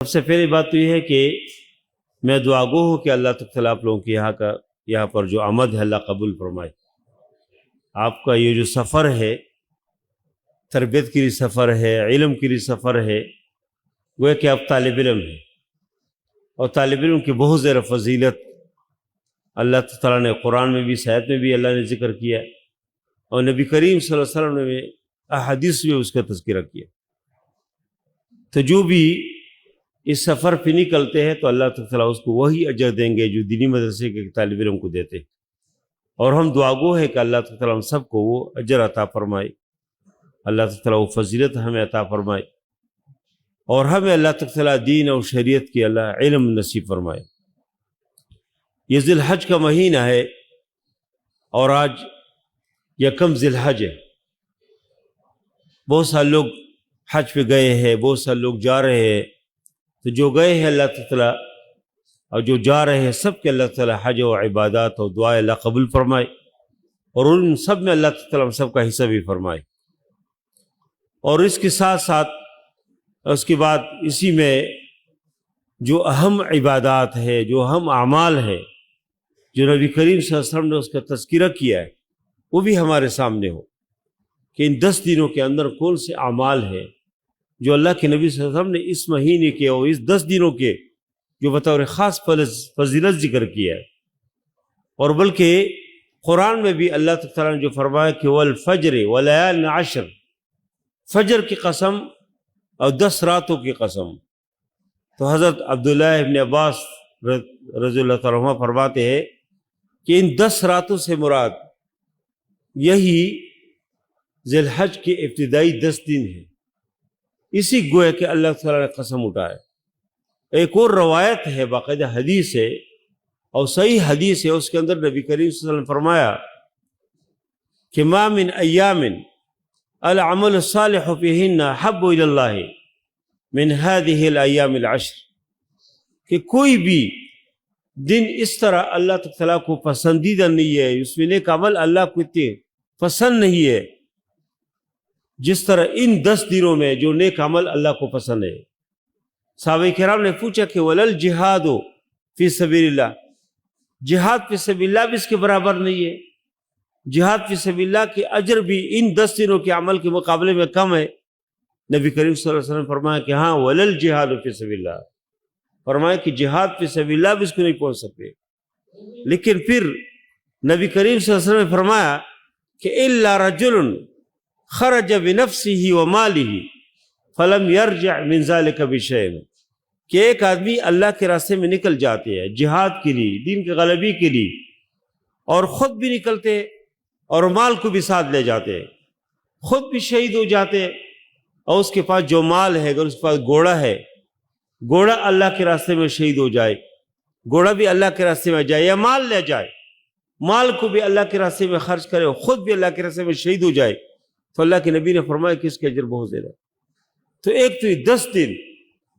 سب سے پہلی بات تو یہ ہے کہ میں دعا گو ہوں کہ اللہ تعالیٰ آپ لوگوں کے یہاں پر جو آمد ہے اللہ قبول فرمائے۔ آپ کا یہ جو سفر ہے، تربیت کے لیے سفر ہے، علم کے لیے سفر ہے، گویا کہ آپ طالب علم ہیں، اور طالب علم کی بہت زیادہ فضیلت اللہ تعالیٰ نے قرآن میں بھی، آیت میں بھی اللہ نے ذکر کیا، اور نبی کریم صلی اللہ علیہ وسلم نے احادیث میں اس کا تذکرہ کیا۔ تو جو بھی اس سفر پہ نکلتے ہیں تو اللہ تعالیٰ اس کو وہی اجر دیں گے جو دینی مدرسے کے طالب علم کو دیتے ہیں، اور ہم دعا گو ہے کہ اللہ تعالیٰ ہم سب کو وہ اجر عطا فرمائے، اللہ تعالیٰ وہ فضیلت ہمیں عطا فرمائے، اور ہمیں اللہ تعالیٰ دین اور شریعت کی اللہ علم نصیب فرمائے۔ یہ ذی الحج کا مہینہ ہے، اور آج یکم ذی الحج ہے۔ بہت سارے لوگ حج پہ گئے ہیں، بہت سارے لوگ جا رہے ہیں، تو جو گئے ہیں اللہ تعالیٰ اور جو جا رہے ہیں سب کے اللہ تعالیٰ حج و عبادات اور دعا اللہ قبول فرمائے، اور ان سب میں اللہ تعالیٰ ہم سب کا حصہ بھی فرمائے۔ اور اس کے ساتھ ساتھ اس کے بعد اسی میں جو اہم عبادات ہے، جو اہم اعمال ہے، جو نبی کریم صلی اللہ علیہ وسلم نے اس کا تذکرہ کیا ہے، وہ بھی ہمارے سامنے ہو کہ ان 10 دنوں کے اندر کون سے اعمال ہیں جو اللہ کے نبی صلی اللہ علیہ وسلم نے اس مہینے کے اور اس 10 دنوں کے جو بطور خاص فضیلت ذکر کیا ہے۔ اور بلکہ قرآن میں بھی اللہ تعالیٰ نے جو فرمایا کہ والفجر وليال عشر، فجر کی قسم اور 10 راتوں کی قسم۔ تو حضرت عبداللہ ابن عباس رضی اللہ تعالیٰ عنہ فرماتے ہیں کہ ان 10 راتوں سے مراد یہی ذی الحج کے ابتدائی 10 دن ہیں، اسی گویا کہ اللہ تعالیٰ نے قسم اٹھائے۔ ایک اور روایت ہے، باقاعدہ حدیث ہے اور صحیح حدیث ہے، اس کے اندر نبی کریم صلی اللہ علیہ وسلم فرمایا کہ ما من ایام العمل الصالح فیہن احب الی اللہ من هذه الایام العشر، کہ کوئی بھی دن اس طرح اللہ تعالیٰ کو پسندیدہ نہیں ہے، اس میں نیک عمل اللہ کو اتنے پسند نہیں ہے جس طرح ان 10 دنوں میں جو نیک عمل اللہ کو پسند ہے۔ صحابہ کرام نے پوچھا کہ ولل جہاد فی سبیل اللہ، جہاد فی سبیل اللہ بھی اس کے برابر نہیں ہے، جہاد فی سبیل اللہ کے اجر بھی ان 10 دنوں کے عمل کے مقابلے میں کم ہے؟ نبی کریم صلی اللہ علیہ وسلم فرمایا کہ ہاں ولل جہاد فی سبیل اللہ، فرمایا کہ جہاد فی سبیل اللہ بھی اس کو نہیں پہنچ سکتے۔ لیکن پھر نبی کریم صلی اللہ علیہ وسلم نے فرمایا کہ الا رجل خرج بنفسه وماله فلم يرجع من ذلك بشيء، کہ ایک آدمی اللہ کے راستے میں نکل جاتے ہیں جہاد کے لیے، دین کے غلبی کے لیے، اور خود بھی نکلتے اور مال کو بھی ساتھ لے جاتے، خود بھی شہید ہو جاتے، اور اس کے پاس جو مال ہے، اگر اس کے پاس گھوڑا ہے، گھوڑا اللہ کے راستے میں شہید ہو جائے، گھوڑا بھی اللہ کے راستے میں جائے، یا مال لے جائے، مال کو بھی اللہ کے راستے میں خرچ کرے اور خود بھی اللہ کے راستے میں شہید ہو جائے، تو اللہ کے نبی نے فرمایا کہ اس کے اجر بہت زیادہ۔ تو ایک تو یہ 10 دن،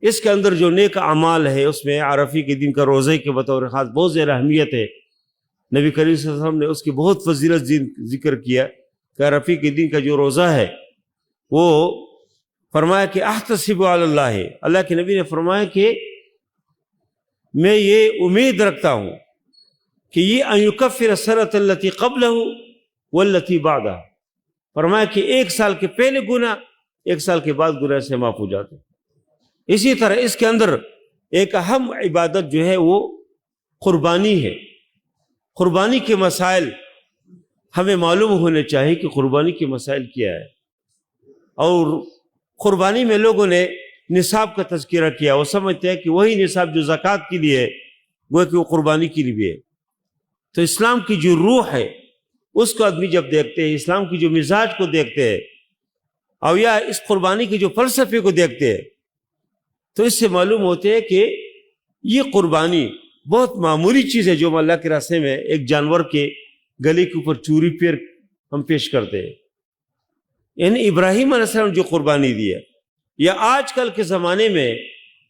اس کے اندر جو نیک اعمال ہے، اس میں عرفی کے دن کا روزے کے بطور خاص بہت زیادہ اہمیت ہے۔ نبی کریم صلی اللہ علیہ وسلم نے اس کی بہت فضیلت ذکر کیا کہ عرفی کے دن کا جو روزہ ہے، وہ فرمایا کہ احتسب علی اللہ، اللہ کے نبی نے فرمایا کہ میں یہ امید رکھتا ہوں کہ یہ ان یکفر السنۃ التي قبلہ والتي بعدہ، فرمایا کہ 1 سال کے پہلے گناہ 1 سال کے بعد گناہ سے معاف ہو جاتے۔ اسی طرح اس کے اندر ایک اہم عبادت جو ہے وہ قربانی ہے۔ قربانی کے مسائل ہمیں معلوم ہونے چاہیے کہ قربانی کے مسائل کیا ہے، اور قربانی میں لوگوں نے نصاب کا تذکرہ کیا، وہ سمجھتے ہیں کہ وہی نصاب جو زکوٰۃ کے لیے ہے وہ کہ وہ قربانی کے لیے بھی ہے۔ تو اسلام کی جو روح ہے اس کو آدمی جب دیکھتے ہیں، اسلام کی جو مزاج کو دیکھتے ہیں، اور یا اس قربانی کے جو فلسفے کو دیکھتے ہیں، تو اس سے معلوم ہوتے ہیں کہ یہ قربانی بہت معمولی چیز ہے جو اللہ کے راستے میں ایک جانور کے گلے کے اوپر چوری پھیر ہم پیش کرتے ہیں۔ یعنی ابراہیم علیہ السلام جو قربانی دی ہے، یا آج کل کے زمانے میں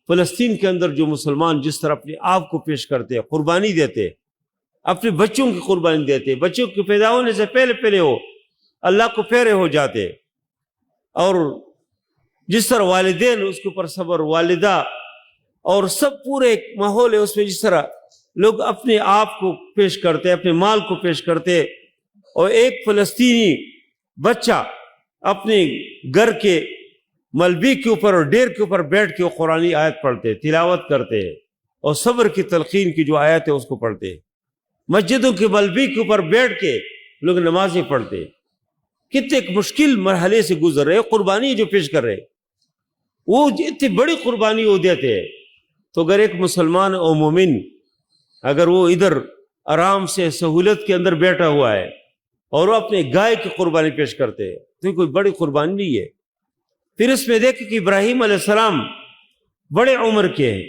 فلسطین کے اندر جو مسلمان جس طرح اپنے آپ کو پیش کرتے ہیں، قربانی دیتے، اپنے بچوں کی قربانی دیتے، بچوں کے پیدا ہونے سے پہلے ہو اللہ کو پیارے ہو جاتے، اور جس طرح والدین اس کے اوپر صبر، والدہ اور سب پورے ایک ماحول ہے اس میں، جس طرح لوگ اپنے آپ کو پیش کرتے، اپنے مال کو پیش کرتے، اور ایک فلسطینی بچہ اپنے گھر کے ملبی کے اوپر اور ڈیر کے اوپر بیٹھ کے وہ قرآنی آیت پڑھتے، تلاوت کرتے، اور صبر کی تلقین کی جو آیت ہے اس کو پڑھتے، مسجدوں کے ملبی کے اوپر بیٹھ کے لوگ نمازیں پڑھتے، کتنے ایک مشکل مرحلے سے گزر رہے، قربانی جو پیش کر رہے، وہ اتنی بڑی قربانی وہ دیتے ہیں۔ تو اگر ایک مسلمان اور مومن اگر وہ ادھر آرام سے سہولت کے اندر بیٹھا ہوا ہے اور وہ اپنے گائے کی قربانی پیش کرتے ہیں تو یہ کوئی بڑی قربانی نہیں ہے۔ پھر اس میں دیکھیں کہ ابراہیم علیہ السلام بڑے عمر کے ہیں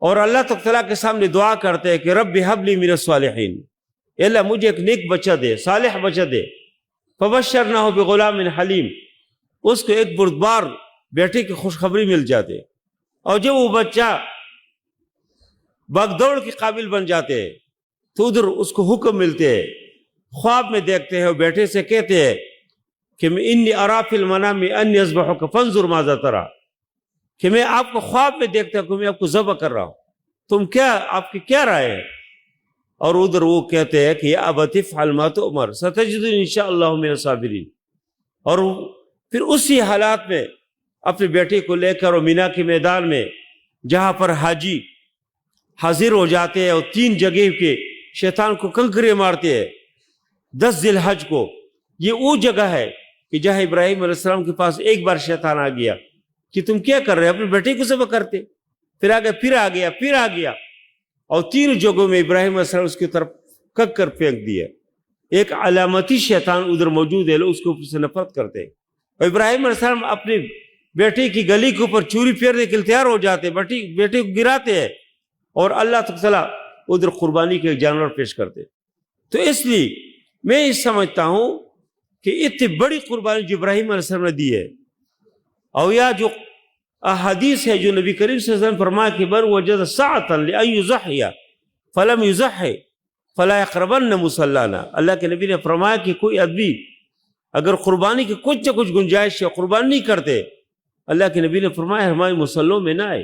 اور اللہ تعالیٰ کے سامنے دعا کرتے ہیں کہ رب ہب لی من الصالحین، اے اللہ مجھے ایک نیک بچہ دے، صالح بچہ دے۔ فبشرناہ بغلام حلیم، اس کو ایک بردبار بیٹے کی خوشخبری مل جاتے، اور جب وہ بچہ بھگ دوڑ کے قابل بن جاتے ہیں تو ادھر اس کو حکم ملتے ہیں، خواب میں دیکھتے ہیں اور بیٹے سے کہتے ہیں کہ انی ارا فی المنام انی اذبحک فانظر ماذا تری، کہ میں آپ کو خواب میں دیکھتا ہوں کہ میں آپ کو ذبح کر رہا ہوں، تم کیا، آپ کی کیا رائے ہے؟ اور ادھر وہ کہتے ہیں کہ یا ابت افعل ما تؤمر ستجدنی انشاءاللہ من الصابرین، اور پھر اسی حالات میں اپنے بیٹے کو لے کر مینا کے میدان میں جہاں پر حاجی حاضر ہو جاتے ہیں اور 3 جگہ کے شیطان کو کنکرے مارتے ہیں 10 ذی الحج کو، یہ وہ جگہ ہے کہ جہاں ابراہیم علیہ السلام کے پاس ایک بار شیطان آ گیا کہ تم کیا کر رہے ہیں، اپنے بیٹے کو ذبح کرتے، پھر آگے پھر آ گیا پھر آ گیا، اور 3 جگہوں میں ابراہیم علیہ السلام اس کی طرف کنکر پھینک دیا۔ ایک علامتی شیطان ادھر موجود ہے، لوگ اس کے اوپر سے نفرت کرتے ہیں، اور ابراہیم علیہ السلام اپنے بیٹے کی گلی کے اوپر چوری پھیرنے کے لیے تیار ہو جاتے، بیٹے کو گراتے ہیں، اور اللہ تعالیٰ ادھر قربانی کے ایک جانور پیش کرتے۔ تو اس لیے میں یہ سمجھتا ہوں کہ اتنی بڑی قربانی جو ابراہیم علیہ السلام نے دی ہے، اور یا جو احادیث ہے جو نبی کریم صلی اللہ علیہ وسلم فرمایا کہ من وجد ساعۃ لأن یضحی فلم یضحی فلا یقربن مصلانا، اللہ کے نبی نے فرمایا کہ کوئی آدمی اگر قربانی کی کچھ نہ کچھ گنجائش ہے قربانی نہیں کرتے، اللہ کے نبی نے فرمایا ہمارے مسلوں میں نہ آئے۔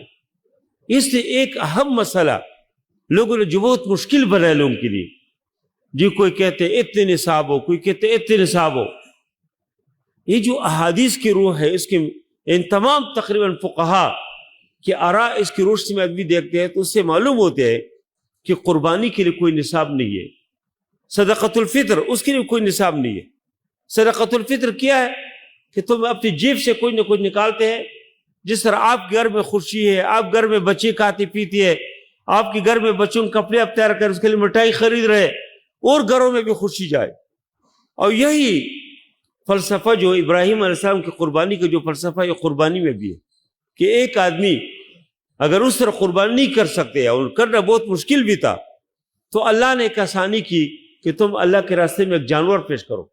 اس لیے ایک اہم مسئلہ لوگوں نے جو بہت مشکل بنایا لوگوں کے لیے، جی کوئی کہتے اتنے نصاب ہو، کوئی کہتے اتنے نصاب ہو، یہ جو احادیث کی روح ہے اس کے ان تمام تقریباً فقہا کہ آراء اس کی روشنی میں آدمی دیکھتے ہیں تو اس سے معلوم ہوتے ہیں کہ قربانی کے لیے کوئی نصاب نہیں ہے۔ صدقۃ الفطر اس کے لیے کوئی نصاب نہیں ہے۔ صدقۃ الفطر کیا ہے کہ تم اپنی جیب سے کچھ نہ کچھ نکالتے ہیں، جس طرح آپ کے گھر میں خوشی ہے، آپ گھر میں بچے کھاتے پیتی ہے، آپ کے گھر میں بچوں کے کپڑے اب تیار کر اس کے لیے مٹھائی خرید رہے، اور گھروں میں بھی خوشی جائے۔ اور یہی فلسفہ جو ابراہیم علیہ السلام کی قربانی کا جو فلسفہ ہے یہ قربانی میں بھی ہے کہ ایک آدمی اگر اس طرح قربانی نہیں کر سکتے اور کرنا بہت مشکل بھی تھا تو اللہ نے ایک آسانی کی کہ تم اللہ کے راستے میں ایک جانور پیش کرو،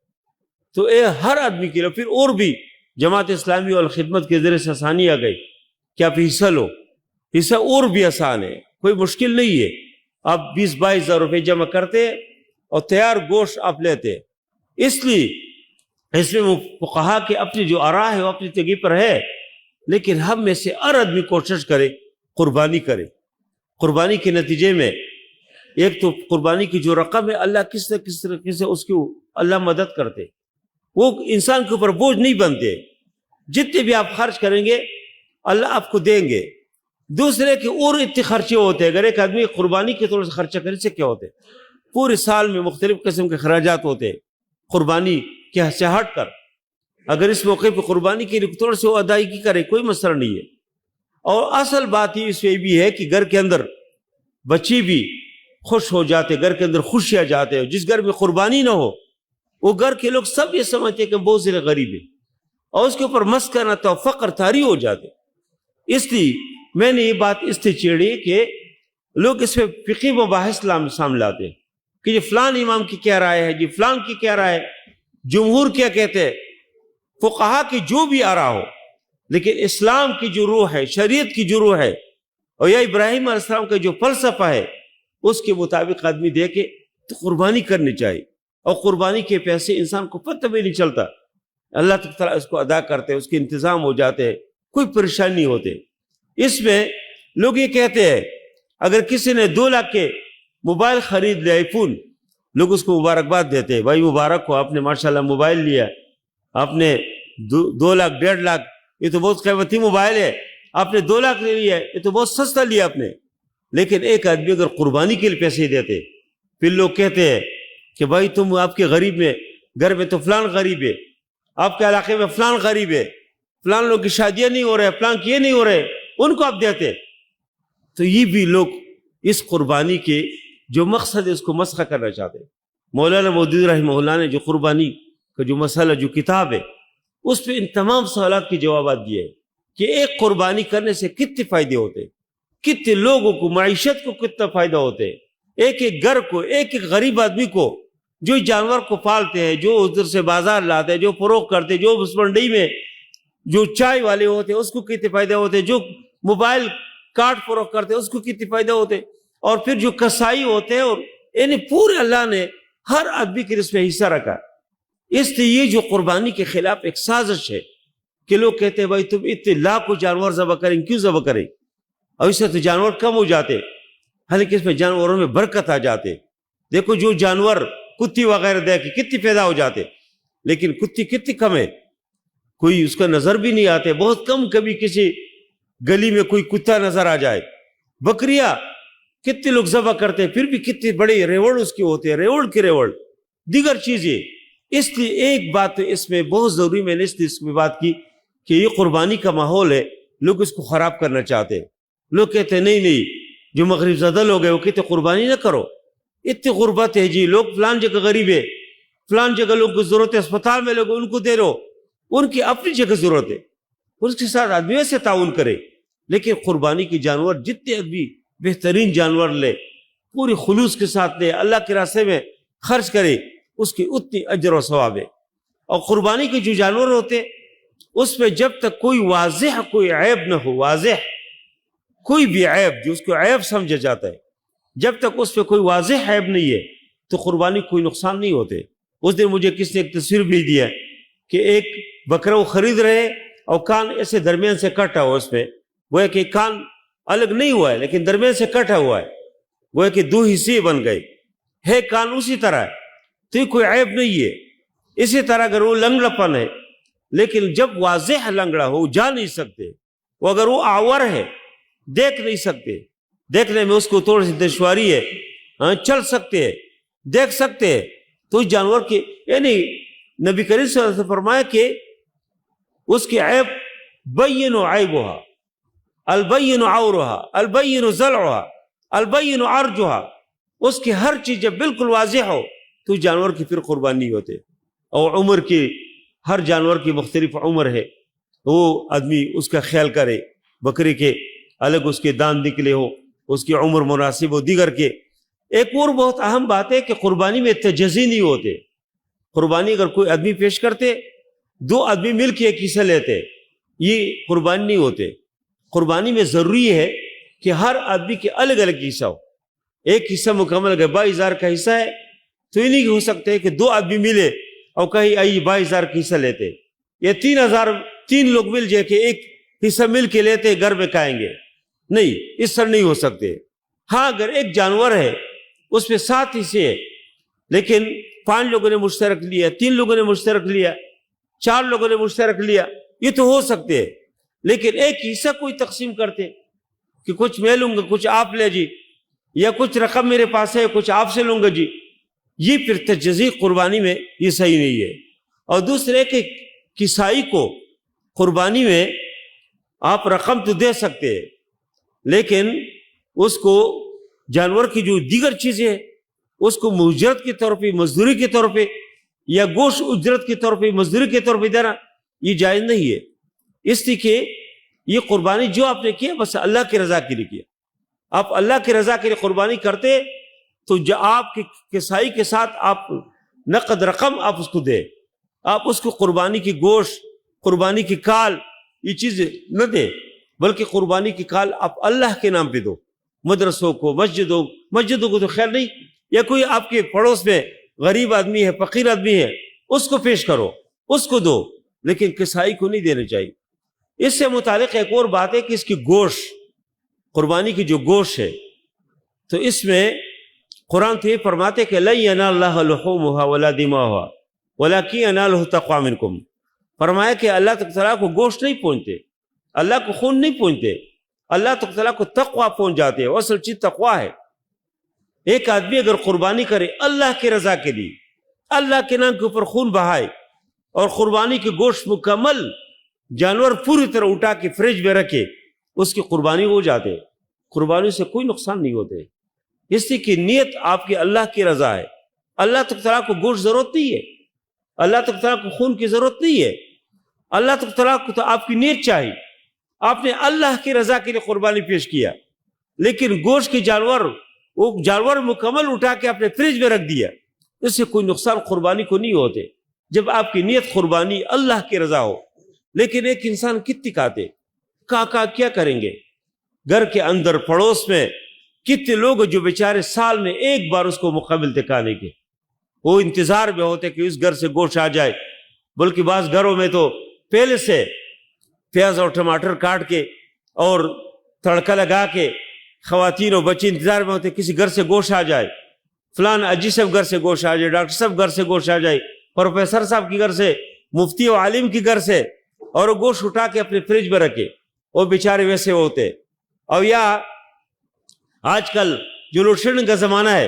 تو ہر آدمی کے لیے پھر اور بھی جماعت اسلامی اور خدمت کے ذریعے سے آسانی آ گئی کہ آپ حصہ لو، حصہ اور بھی آسان ہے، کوئی مشکل نہیں ہے، آپ 20-22 ہزار روپے جمع کرتے اور تیار گوشت آپ لیتے۔ اس لیے اس میں فقہا کے اپنی جو آراء ہے وہ اپنی جگہ پر ہے، لیکن ہم میں سے ہر آدمی کوشش کرے قربانی کرے۔ قربانی کے نتیجے میں ایک تو قربانی کی جو رقم ہے اللہ کس طریقے سے اس کی اللہ مدد کرتے، وہ انسان کے اوپر بوجھ نہیں بنتے، جتنے بھی آپ خرچ کریں گے اللہ آپ کو دیں گے۔ دوسرے کے اور اتنے خرچے ہوتے ہیں، اگر ایک آدمی قربانی کے طور سے خرچہ کرنے سے کیا ہوتے، پورے سال میں مختلف قسم کے خراجات ہوتے ہیں قربانی کے سے ہٹ کر، اگر اس موقع پہ قربانی کے طور سے وہ ادائیگی کرے کوئی مسئلہ نہیں ہے۔ اور اصل بات یہ اس میں بھی ہے کہ گھر کے اندر بچے بھی خوش ہو جاتے، گھر کے اندر خوشی آ جاتے ہیں۔ جس گھر میں قربانی نہ ہو وہ گھر کے لوگ سب یہ سمجھتے کہ بہت سے غریب ہیں اور اس کے اوپر مسکنت و فقر طاری ہو جاتے۔ اس لیے میں نے یہ بات اس سے چھیڑی کہ لوگ اس میں فقہی مباحث سامنے لاتے ہیں کہ یہ فلان امام کی کیا رائے ہے، جی فلان کی کیا رائے ہے، جمہور کیا کہتے ہیں، فقہا کی جو بھی آراء ہو، لیکن اسلام کی جو روح ہے، شریعت کی جو روح ہے، اور یا ابراہیم علیہ السلام کا جو فلسفہ ہے اس کے مطابق آدمی دے کے تو قربانی کرنی چاہیے۔ اور قربانی کے پیسے انسان کو پتہ بھی نہیں چلتا، اللہ تعالیٰ اس کو ادا کرتے، اس کے انتظام ہو جاتے، کوئی پریشانی نہیں ہوتے۔ اس میں لوگ یہ کہتے ہیں اگر کسی نے 2 لاکھ کے موبائل خرید لیا آئی فون، لوگ اس کو مبارکباد دیتے ہیں، بھائی مبارک ہو، آپ نے ماشاءاللہ موبائل لیا، آپ نے 2 لاکھ 1.5 لاکھ، یہ تو بہت قیمتی موبائل ہے، آپ نے 2 لاکھ لے لیا، یہ تو بہت سستا لیا آپ نے۔ لیکن ایک آدمی اگر قربانی کے لیے پیسے دیتے، پھر لوگ کہتے ہیں کہ بھائی تم آپ کے غریب میں گھر میں تو فلان غریب ہے، آپ کے علاقے میں فلان غریب ہے، فلان لوگ کی شادیاں نہیں ہو رہے، فلان کی یہ نہیں ہو رہے، ان کو آپ دیتے۔ تو یہ بھی لوگ اس قربانی کے جو مقصد ہے اس کو مسخ کرنا چاہتے ہیں۔ مولانا مودودی رحمہ اللہ نے جو قربانی کا جو مسئلہ جو کتاب ہے اس پہ ان تمام سوالات کے جوابات دیے کہ ایک قربانی کرنے سے کتنے فائدے ہوتے، کتنے لوگوں کو معیشت کو کتنا فائدہ ہوتے، ایک ایک گھر کو، ایک ایک غریب آدمی کو جو جانور کو پالتے ہیں، جو ادھر سے بازار لاتے ہیں، جو فروخت کرتے، جو اس منڈی میں جو چائے والے ہوتے اس کو کتنے فائدے ہوتے، جو موبائل کارڈ فروخت کرتے اس کو کتنے فائدہ ہوتے، اور پھر جو کسائی ہوتے ہیں، اور یعنی پورے اللہ نے ہر آدمی کے اس میں حصہ رکھا۔ اس لیے یہ جو قربانی کے خلاف ایک سازش ہے کہ لوگ کہتے ہیں بھائی تم اتنے لاکھوں جانور ذبح کریں، کیوں ذبح کریں، اور اس سے تو جانور کم ہو جاتے، حالانکہ اس میں جانوروں میں برکت آ جاتے۔ دیکھو جو جانور کتی وغیرہ دیکھ کتنی پیدا ہو جاتے، لیکن کتی کتنی کم ہے، کوئی اس کا نظر بھی نہیں آتے، بہت کم، کبھی کسی گلی میں کوئی کتا نظر آ جائے۔ بکریاں کتنے لوگ ذبح کرتے ہیں، پھر بھی کتنے بڑے ریوڑ اس کے ہوتے ہیں، ریوڑ کے ریوڑ، دیگر چیزیں۔ اس لیے ایک بات تو اس میں بہت ضروری، میں نے اس لیے اس میں بات کی کہ یہ قربانی کا ماحول ہے، لوگ اس کو خراب کرنا چاہتے ہیں۔ لوگ کہتے ہیں نہیں جو مغرب زدہ لوگ ہیں وہ کہتے قربانی نہ کرو، اتنی غربت ہے جی، لوگ فلان جگہ غریب ہے، فلان جگہ لوگ کو ضرورت ہے، اسپتال میں لوگ ان کو دے رہو، ان کی اپنی جگہ ضرورت ہے، اس کے ساتھ آدمی ویسے تعاون کرے۔ لیکن قربانی کی جانور جتنے آدمی بہترین جانور لے، پوری خلوص کے ساتھ لے، اللہ کے راستے میں خرچ کرے، اس کی اتنی اجر و ثواب ہے۔ اور قربانی کے جو جانور ہوتے اس میں جب تک کوئی واضح کوئی عیب نہ ہو، واضح کوئی بھی عیب جو اس کو عیب سمجھا جاتا ہے، جب تک اس پہ کوئی واضح عیب نہیں ہے تو قربانی کوئی نقصان نہیں ہوتے۔ اس دن مجھے کس نے ایک تصویر بھیج دیا کہ ایک بکرا وہ خرید رہے اور کان ایسے درمیان سے کٹا ہوا، اس میں وہ ہے کہ کان الگ نہیں ہوا ہے لیکن درمیان سے کٹا ہوا ہے، وہ ہے کہ 2 حصے بن گئے، ہے کان اسی طرح ہے، تو یہ کوئی عیب نہیں ہے۔ اسی طرح اگر وہ لنگڑا پن ہے، لیکن جب واضح لنگڑا ہو، جا نہیں سکتے، وہ اگر وہ آور ہے، دیکھ نہیں سکتے، دیکھنے میں اس کو تھوڑی سی دشواری ہے، چل سکتے ہیں، دیکھ سکتے ہیں، تو اس جانور کی یعنی نبی کریم صلی اللہ علیہ وسلم فرمایا کہ اس کی عیب بین عیبها، البین عورها، البین ضلعها، البین عرجها، اس کی ہر چیز جب بالکل واضح ہو تو جانور کی پھر قربانی نہیں ہوتے۔ اور عمر کی ہر جانور کی مختلف عمر ہے، وہ آدمی اس کا خیال کرے، بکری کے الگ اس کے دان نکلے ہو، اس کی عمر مناسب ہو دیگر کے۔ ایک اور بہت اہم بات ہے کہ قربانی میں تجزی نہیں ہوتے۔ قربانی اگر کوئی آدمی پیش کرتے، 2 آدمی مل کے ایک حصہ لیتے، یہ قربانی نہیں ہوتے۔ قربانی میں ضروری ہے کہ ہر آدمی کے الگ الگ حصہ ہو، ایک حصہ مکمل اگر 22,000 کا حصہ ہے تو یہ نہیں ہو سکتے کہ 2 آدمی ملے اور کہیں آئی 22,000 کا حصہ لیتے، یا 3 لوگ مل جائے کہ ایک حصہ مل کے لیتے گھر میں کھائیں گے، نہیں، اس طرح نہیں ہو سکتے۔ ہاں اگر ایک جانور ہے اس میں 7 حصے ہیں، لیکن 5 لوگوں نے مشترک لیا، 3 لوگوں نے مشترک لیا، 4 لوگوں نے مشترک لیا، یہ تو ہو سکتے ہیں۔ لیکن ایک حصہ کوئی تقسیم کرتے کہ کچھ میں لوں گا، کچھ آپ لے جی، یا کچھ رقم میرے پاس ہے کچھ آپ سے لوں گا جی، یہ پھر تجزی قربانی میں یہ صحیح نہیں ہے۔ اور دوسرے کہ کسائی کو قربانی میں آپ رقم تو دے سکتے ہیں، لیکن اس کو جانور کی جو دیگر چیزیں ہیں اس کو اجرت کے طور پہ، مزدوری کے طور پہ، یا گوشت اجرت کے طور پہ، مزدوری کے طور پہ دینا یہ جائز نہیں ہے۔ اس لیے کہ یہ قربانی جو آپ نے کیا بس اللہ کی رضا کے لیے کیا، آپ اللہ کی رضا کے لیے قربانی کرتے تو جو آپ کی کسائی کے ساتھ آپ نقد رقم آپ اس کو دے، آپ اس کو قربانی کی گوشت، قربانی کی کال یہ چیزیں نہ دے، بلکہ قربانی کی کال آپ اللہ کے نام پہ دو، مدرسوں کو، مسجدوں کو تو خیر نہیں، یا کوئی آپ کے پڑوس میں غریب آدمی ہے، فقیر آدمی ہے، اس کو پیش کرو، اس کو دو، لیکن کسائی کو نہیں دینا چاہیے۔ اس سے متعلق ایک اور بات ہے کہ اس کی گوشت قربانی کی جو گوشت ہے، تو اس میں قرآن تو یہ فرماتے کہ لن ینال اللہ لحومها ولا دماؤها ولکن ینالہ التقوی منکم، فرمایا کہ اللہ تعالیٰ کو گوشت نہیں پہنچتے، اللہ کو خون نہیں پہنچتے، اللہ تعالیٰ کو تقوی پہنچ جاتے ہیں، اصل چیز تقوی ہے۔ ایک آدمی اگر قربانی کرے اللہ کی رضا کے لیے، اللہ کے نام کے اوپر خون بہائے اور قربانی کی گوشت مکمل جانور پوری طرح اٹھا کے فریج میں رکھے، اس کی قربانی ہو جاتے، قربانی سے کوئی نقصان نہیں ہوتے، اس لیے کہ نیت آپ کی اللہ کی رضا ہے۔ اللہ تعالیٰ کو گوشت ضرورت نہیں ہے، اللہ تعالیٰ کو خون کی ضرورت نہیں ہے، اللہ تعالیٰ کو تو آپ کی نیت چاہیے۔ آپ نے اللہ کی رضا کے لیے قربانی پیش کیا، لیکن گوشت کے جانور، وہ جانور مکمل اٹھا کے اپنے فریج میں رکھ دیا، اس سے کوئی نقصان قربانی کو نہیں ہوتے جب آپ کی نیت قربانی اللہ کی رضا ہو۔ لیکن ایک انسان کتنی کھاتے، کیا کریں گے؟ گھر کے اندر پڑوس میں کتنے لوگ جو بیچارے سال میں ایک بار اس کو مقابل تھے کھانے کے، وہ انتظار میں ہوتے کہ اس گھر سے گوشت آ جائے، بلکہ بعض گھروں میں تو پہلے سے پیاز اور ٹماٹر کاٹ کے اور تڑکا لگا کے خواتین اور بچے انتظار میں ہوتے کسی گھر سے گوشت آ جائے، فلان اجی صاحب گھر سے گوشت آ جائے، ڈاکٹر صاحب گھر سے گوشت آ جائے، پروفیسر صاحب کے گھر سے، مفتی و عالم کے گھر سے، اور وہ گوشت اٹھا کے اپنے فریج میں رکھے، وہ بیچارے ویسے ہوتے۔ اور یا آج کل جو لوڈ شیڈنگ کا زمانہ ہے،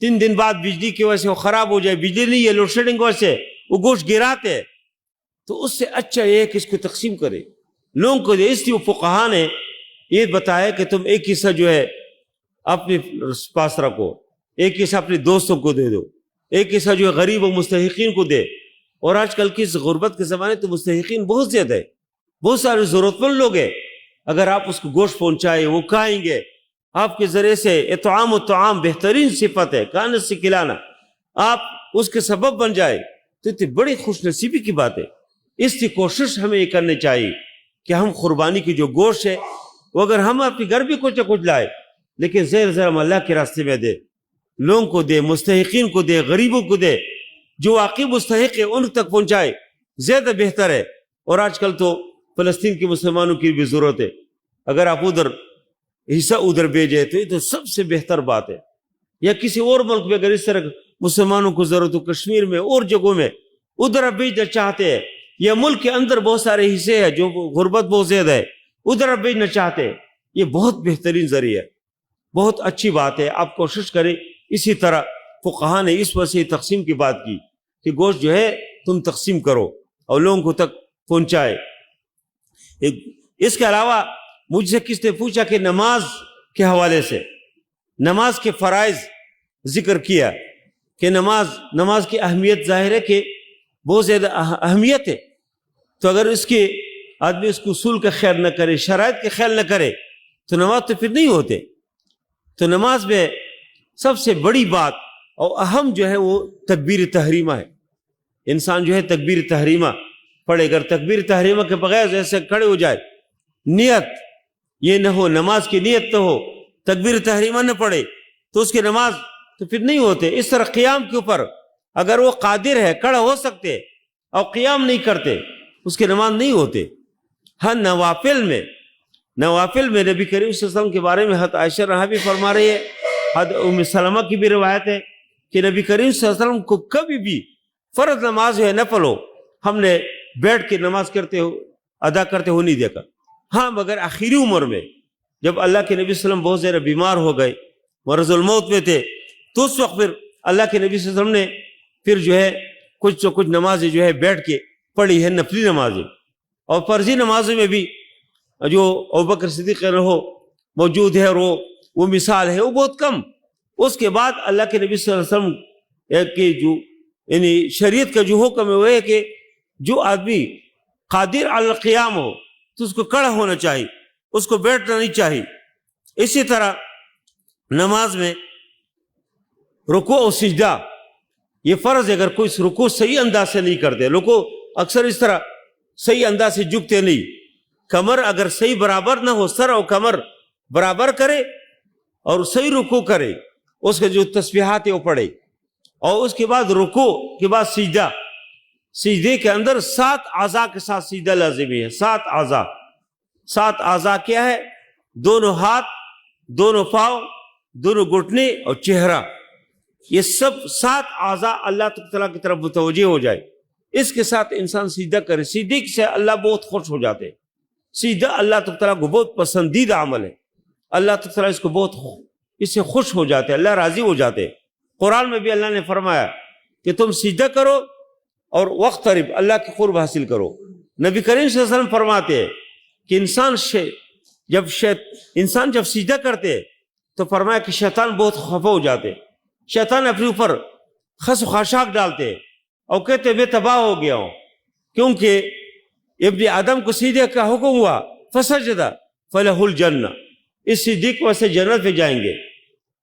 3 دن بعد بجلی کی وجہ سے وہ خراب ہو جائے، بجلی نہیں ہے، لوڈ شیڈنگ کی وجہ سے وہ گوشت گراتے، تو اس سے اچھا یہ ہے کہ اس کو تقسیم کرے، لوگوں کو دے۔ اس لیے فقہا نے یہ بتایا کہ تم ایک حصہ جو ہے اپنے پاس رکھو، ایک حصہ اپنے دوستوں کو دے دو، ایک حصہ جو ہے غریب و مستحقین کو دے۔ اور آج کل کی اس غربت کے زمانے تو مستحقین بہت زیادہ ہے، بہت سارے ضرورت مند لوگ ہیں، اگر آپ اس کو گوشت پہنچائے، وہ کھائیں گے، آپ کے ذریعے سے اطعام و طعام بہترین صفت ہے، کانت سے کھلانا، آپ اس کے سبب بن جائے تو اتنی بڑی خوش نصیبی کی بات ہے۔ اس کی کوشش ہمیں یہ کرنی چاہیے کہ ہم قربانی کی جو گوشت ہے وہ اگر ہم اپنے گھر بھی کچھ نہ کچھ لائے، لیکن زیر زیر ہم اللہ کے راستے میں دے، لوگوں کو دے، مستحقین کو دے، غریبوں کو دے، جو واقعی مستحق ہے ان تک پہنچائے، زیادہ بہتر ہے۔ اور آج کل تو فلسطین کے مسلمانوں کی بھی ضرورت ہے، اگر آپ ادھر حصہ ادھر بھیجے تو یہ تو سب سے بہتر بات ہے۔ یا کسی اور ملک میں اگر اس طرح مسلمانوں کو ضرورت ہو، کشمیر میں اور جگہوں میں ادھر آپ بھیجنا چاہتے ہیں، یا ملک کے اندر بہت سارے حصے ہیں جو غربت بہت زیادہ ہے، ادھر آپ بھیجنا چاہتے ہیں، یہ بہت بہترین ذریعہ ہے، بہت اچھی بات ہے۔ آپ کوشش کریں۔ اسی طرح فقہا نے اس وجہ سے تقسیم کی بات کی کہ گوشت جو ہے تم تقسیم کرو اور لوگوں کو تک پہنچائے۔ اس کے علاوہ مجھ سے کس نے پوچھا کہ نماز کے حوالے سے نماز کے فرائض ذکر کیا کہ نماز کی اہمیت ظاہر ہے کہ بہت زیادہ اہمیت ہے، تو اگر اس کے آدمی اس کو اصول کا خیال نہ کرے، شرائط کا خیال نہ کرے تو نماز تو پھر نہیں ہوتے۔ تو نماز میں سب سے بڑی بات اور اہم جو ہے وہ تکبیر تحریمہ ہے۔ انسان جو ہے تکبیر تحریمہ پڑھے، اگر تکبیر تحریمہ کے بغیر جیسے کھڑے ہو جائے، نیت یہ نہ ہو، نماز کی نیت نہ ہو، تکبیر تحریمہ نہ پڑھے تو اس کی نماز تو پھر نہیں ہوتے۔ اس طرح قیام کے اوپر اگر وہ قادر ہے، کھڑا ہو سکتے اور قیام نہیں کرتے، اس کی نماز نہیں ہوتے۔ ہاں نوافل میں نبی کریم صلی اللہ علیہ وسلم کے بارے میں حضرت عائشہ رضی بھی فرما رہی ہے، حضرت ام سلمہ کی بھی روایت ہے کہ نبی کریم صلی اللہ علیہ وسلم کو کبھی بھی فرض نماز ہے نفل ہو ہم نے بیٹھ کے نماز ادا کرتے ہو نہیں دیکھا۔ ہاں مگر آخری عمر میں جب اللہ کے نبی صلی اللہ علیہ وسلم بہت زیادہ بیمار ہو گئے، مرض الموت میں تھے، تو اس وقت پھر اللہ کے نبی صلی اللہ علیہ وسلم نے پھر جو ہے کچھ نمازیں جو ہے بیٹھ کے پڑھی ہے، نفلی نمازیں۔ اور فرضی نمازوں میں بھی جو ابوبکر صدیق رہو موجود ہے اور وہ مثال ہے، وہ بہت کم۔ اس کے بعد اللہ کے نبی صلی اللہ علیہ وسلم کے جو یعنی شریعت کا جو حکم ہے وہ ہے کہ جو آدمی قادر علی القیام ہو تو اس کو کھڑا ہونا چاہیے، اس کو بیٹھنا نہیں چاہیے۔ اسی طرح نماز میں رکوع و سجدہ یہ فرض ہے، اگر کوئی رکوع صحیح انداز سے نہیں کرتے، رکوع اکثر اس طرح صحیح انداز سے جھکتے نہیں، کمر اگر صحیح برابر نہ ہو، سر اور کمر برابر کرے اور صحیح رکوع کرے، اس کے جو تسبیحات ہے وہ پڑھے، اور اس کے بعد رکوع کے بعد سجدہ، سجدے کے اندر 7 اعضاء کے ساتھ سجدہ لازمی ہے۔ 7 اعضاء کیا ہے؟ دونوں ہاتھ، دونوں پاؤں، دونوں گھٹنے اور چہرہ، یہ سب 7 اعضاء اللہ تعالیٰ کی طرف متوجہ ہو جائے، اس کے ساتھ انسان سجدہ کرے، سجدے سے اللہ بہت خوش ہو جاتے. سجدہ اللہ تعالیٰ کو بہت پسندیدہ عمل ہے، اللہ تعالیٰ اس سے خوش ہو جاتے، اللہ راضی ہو جاتے. قرآن میں بھی اللہ نے فرمایا کہ تم سجدہ کرو اور وقترب، اللہ کی قرب حاصل کرو. نبی کریم صلی اللہ علیہ وسلم فرماتے ہیں کہ انسان جب سجدہ کرتے تو فرمایا کہ شیطان بہت خفا ہو جاتے، شیطان اپنے اوپر خس و خاشاک ڈالتے اور کہتے میں تباہ ہو گیا ہوں، کیونکہ ابن آدم کو سجدے کا حکم ہوا، فسجد فلہ الجنہ، اس سجدے کی وجہ سے جنت میں جائیں گے.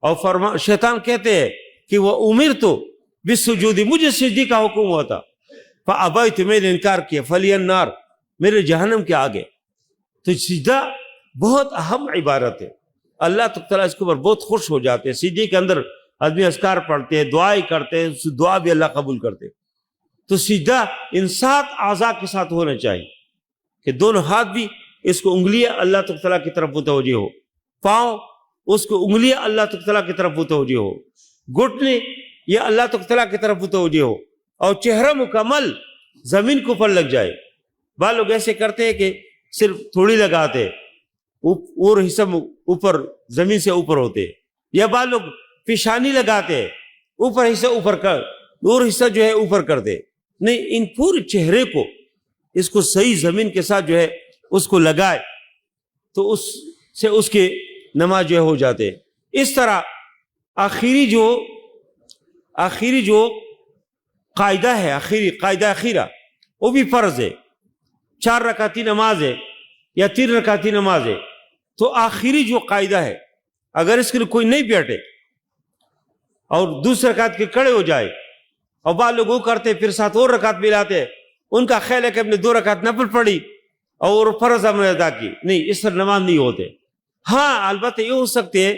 اور شیطان کہتے ہیں کہ وہ امرت بالسجود، مجھے سجدے کا حکم ہوا تھا، فابیت، میں نے انکار کیا، فلی النار، میرے جہنم کے آگے. تو سجدہ بہت اہم عبادت ہے، اللہ تعالیٰ اس کے اوپر بہت خوش ہو جاتے ہیں. سجدے کے اندر آدمی اذکار پڑھتے ہیں، دعائیں کرتے ہیں، اس دعا بھی اللہ قبول کرتے. تو سجدہ ان 7 اعضاء کے ساتھ ہونا چاہیے کہ دونوں ہاتھ بھی، اس کو انگلیاں اللہ تعالیٰ کی طرف متوجہ ہو، پاؤں اس کو انگلیاں اللہ تعالیٰ کی طرف متوجہ ہو، گھٹنے یہ اللہ تعالیٰ کی طرف متوجہ ہو، اور چہرہ مکمل زمین کے اوپر لگ جائے. بعض لوگ ایسے کرتے ہیں کہ صرف تھوڑی لگاتے اور حصہ اوپر زمین سے اوپر ہوتے، یا بعض لوگ پیشانی لگاتے اوپر حصہ اوپر کر اور حصہ جو ہے اوپر کر دے. نہیں، ان پورے چہرے کو اس کو صحیح زمین کے ساتھ جو ہے اس کو لگائے تو اس سے اس کے نماز جو ہے ہو جاتے. اس طرح آخری جو قاعدہ ہے، قاعدہ اخیرہ، وہ بھی فرض ہے. 4 رکعتی نماز ہے یا 3 رکعتی نماز ہے، تو آخری جو قاعدہ ہے اگر اس کے لیے کوئی نہیں بیٹھے اور دوسرے رکعت کے کھڑے ہو جائے، اور بعض لوگ وہ کرتے پھر ساتھ اور رکعت ملاتے، ان کا خیال ہے کہ ہم نے 2 رکعت نفل پڑھی اور فرض ہم نے ادا کی. نہیں، اس طرح نماز نہیں ہوتے. ہاں البتہ یہ ہو سکتے ہیں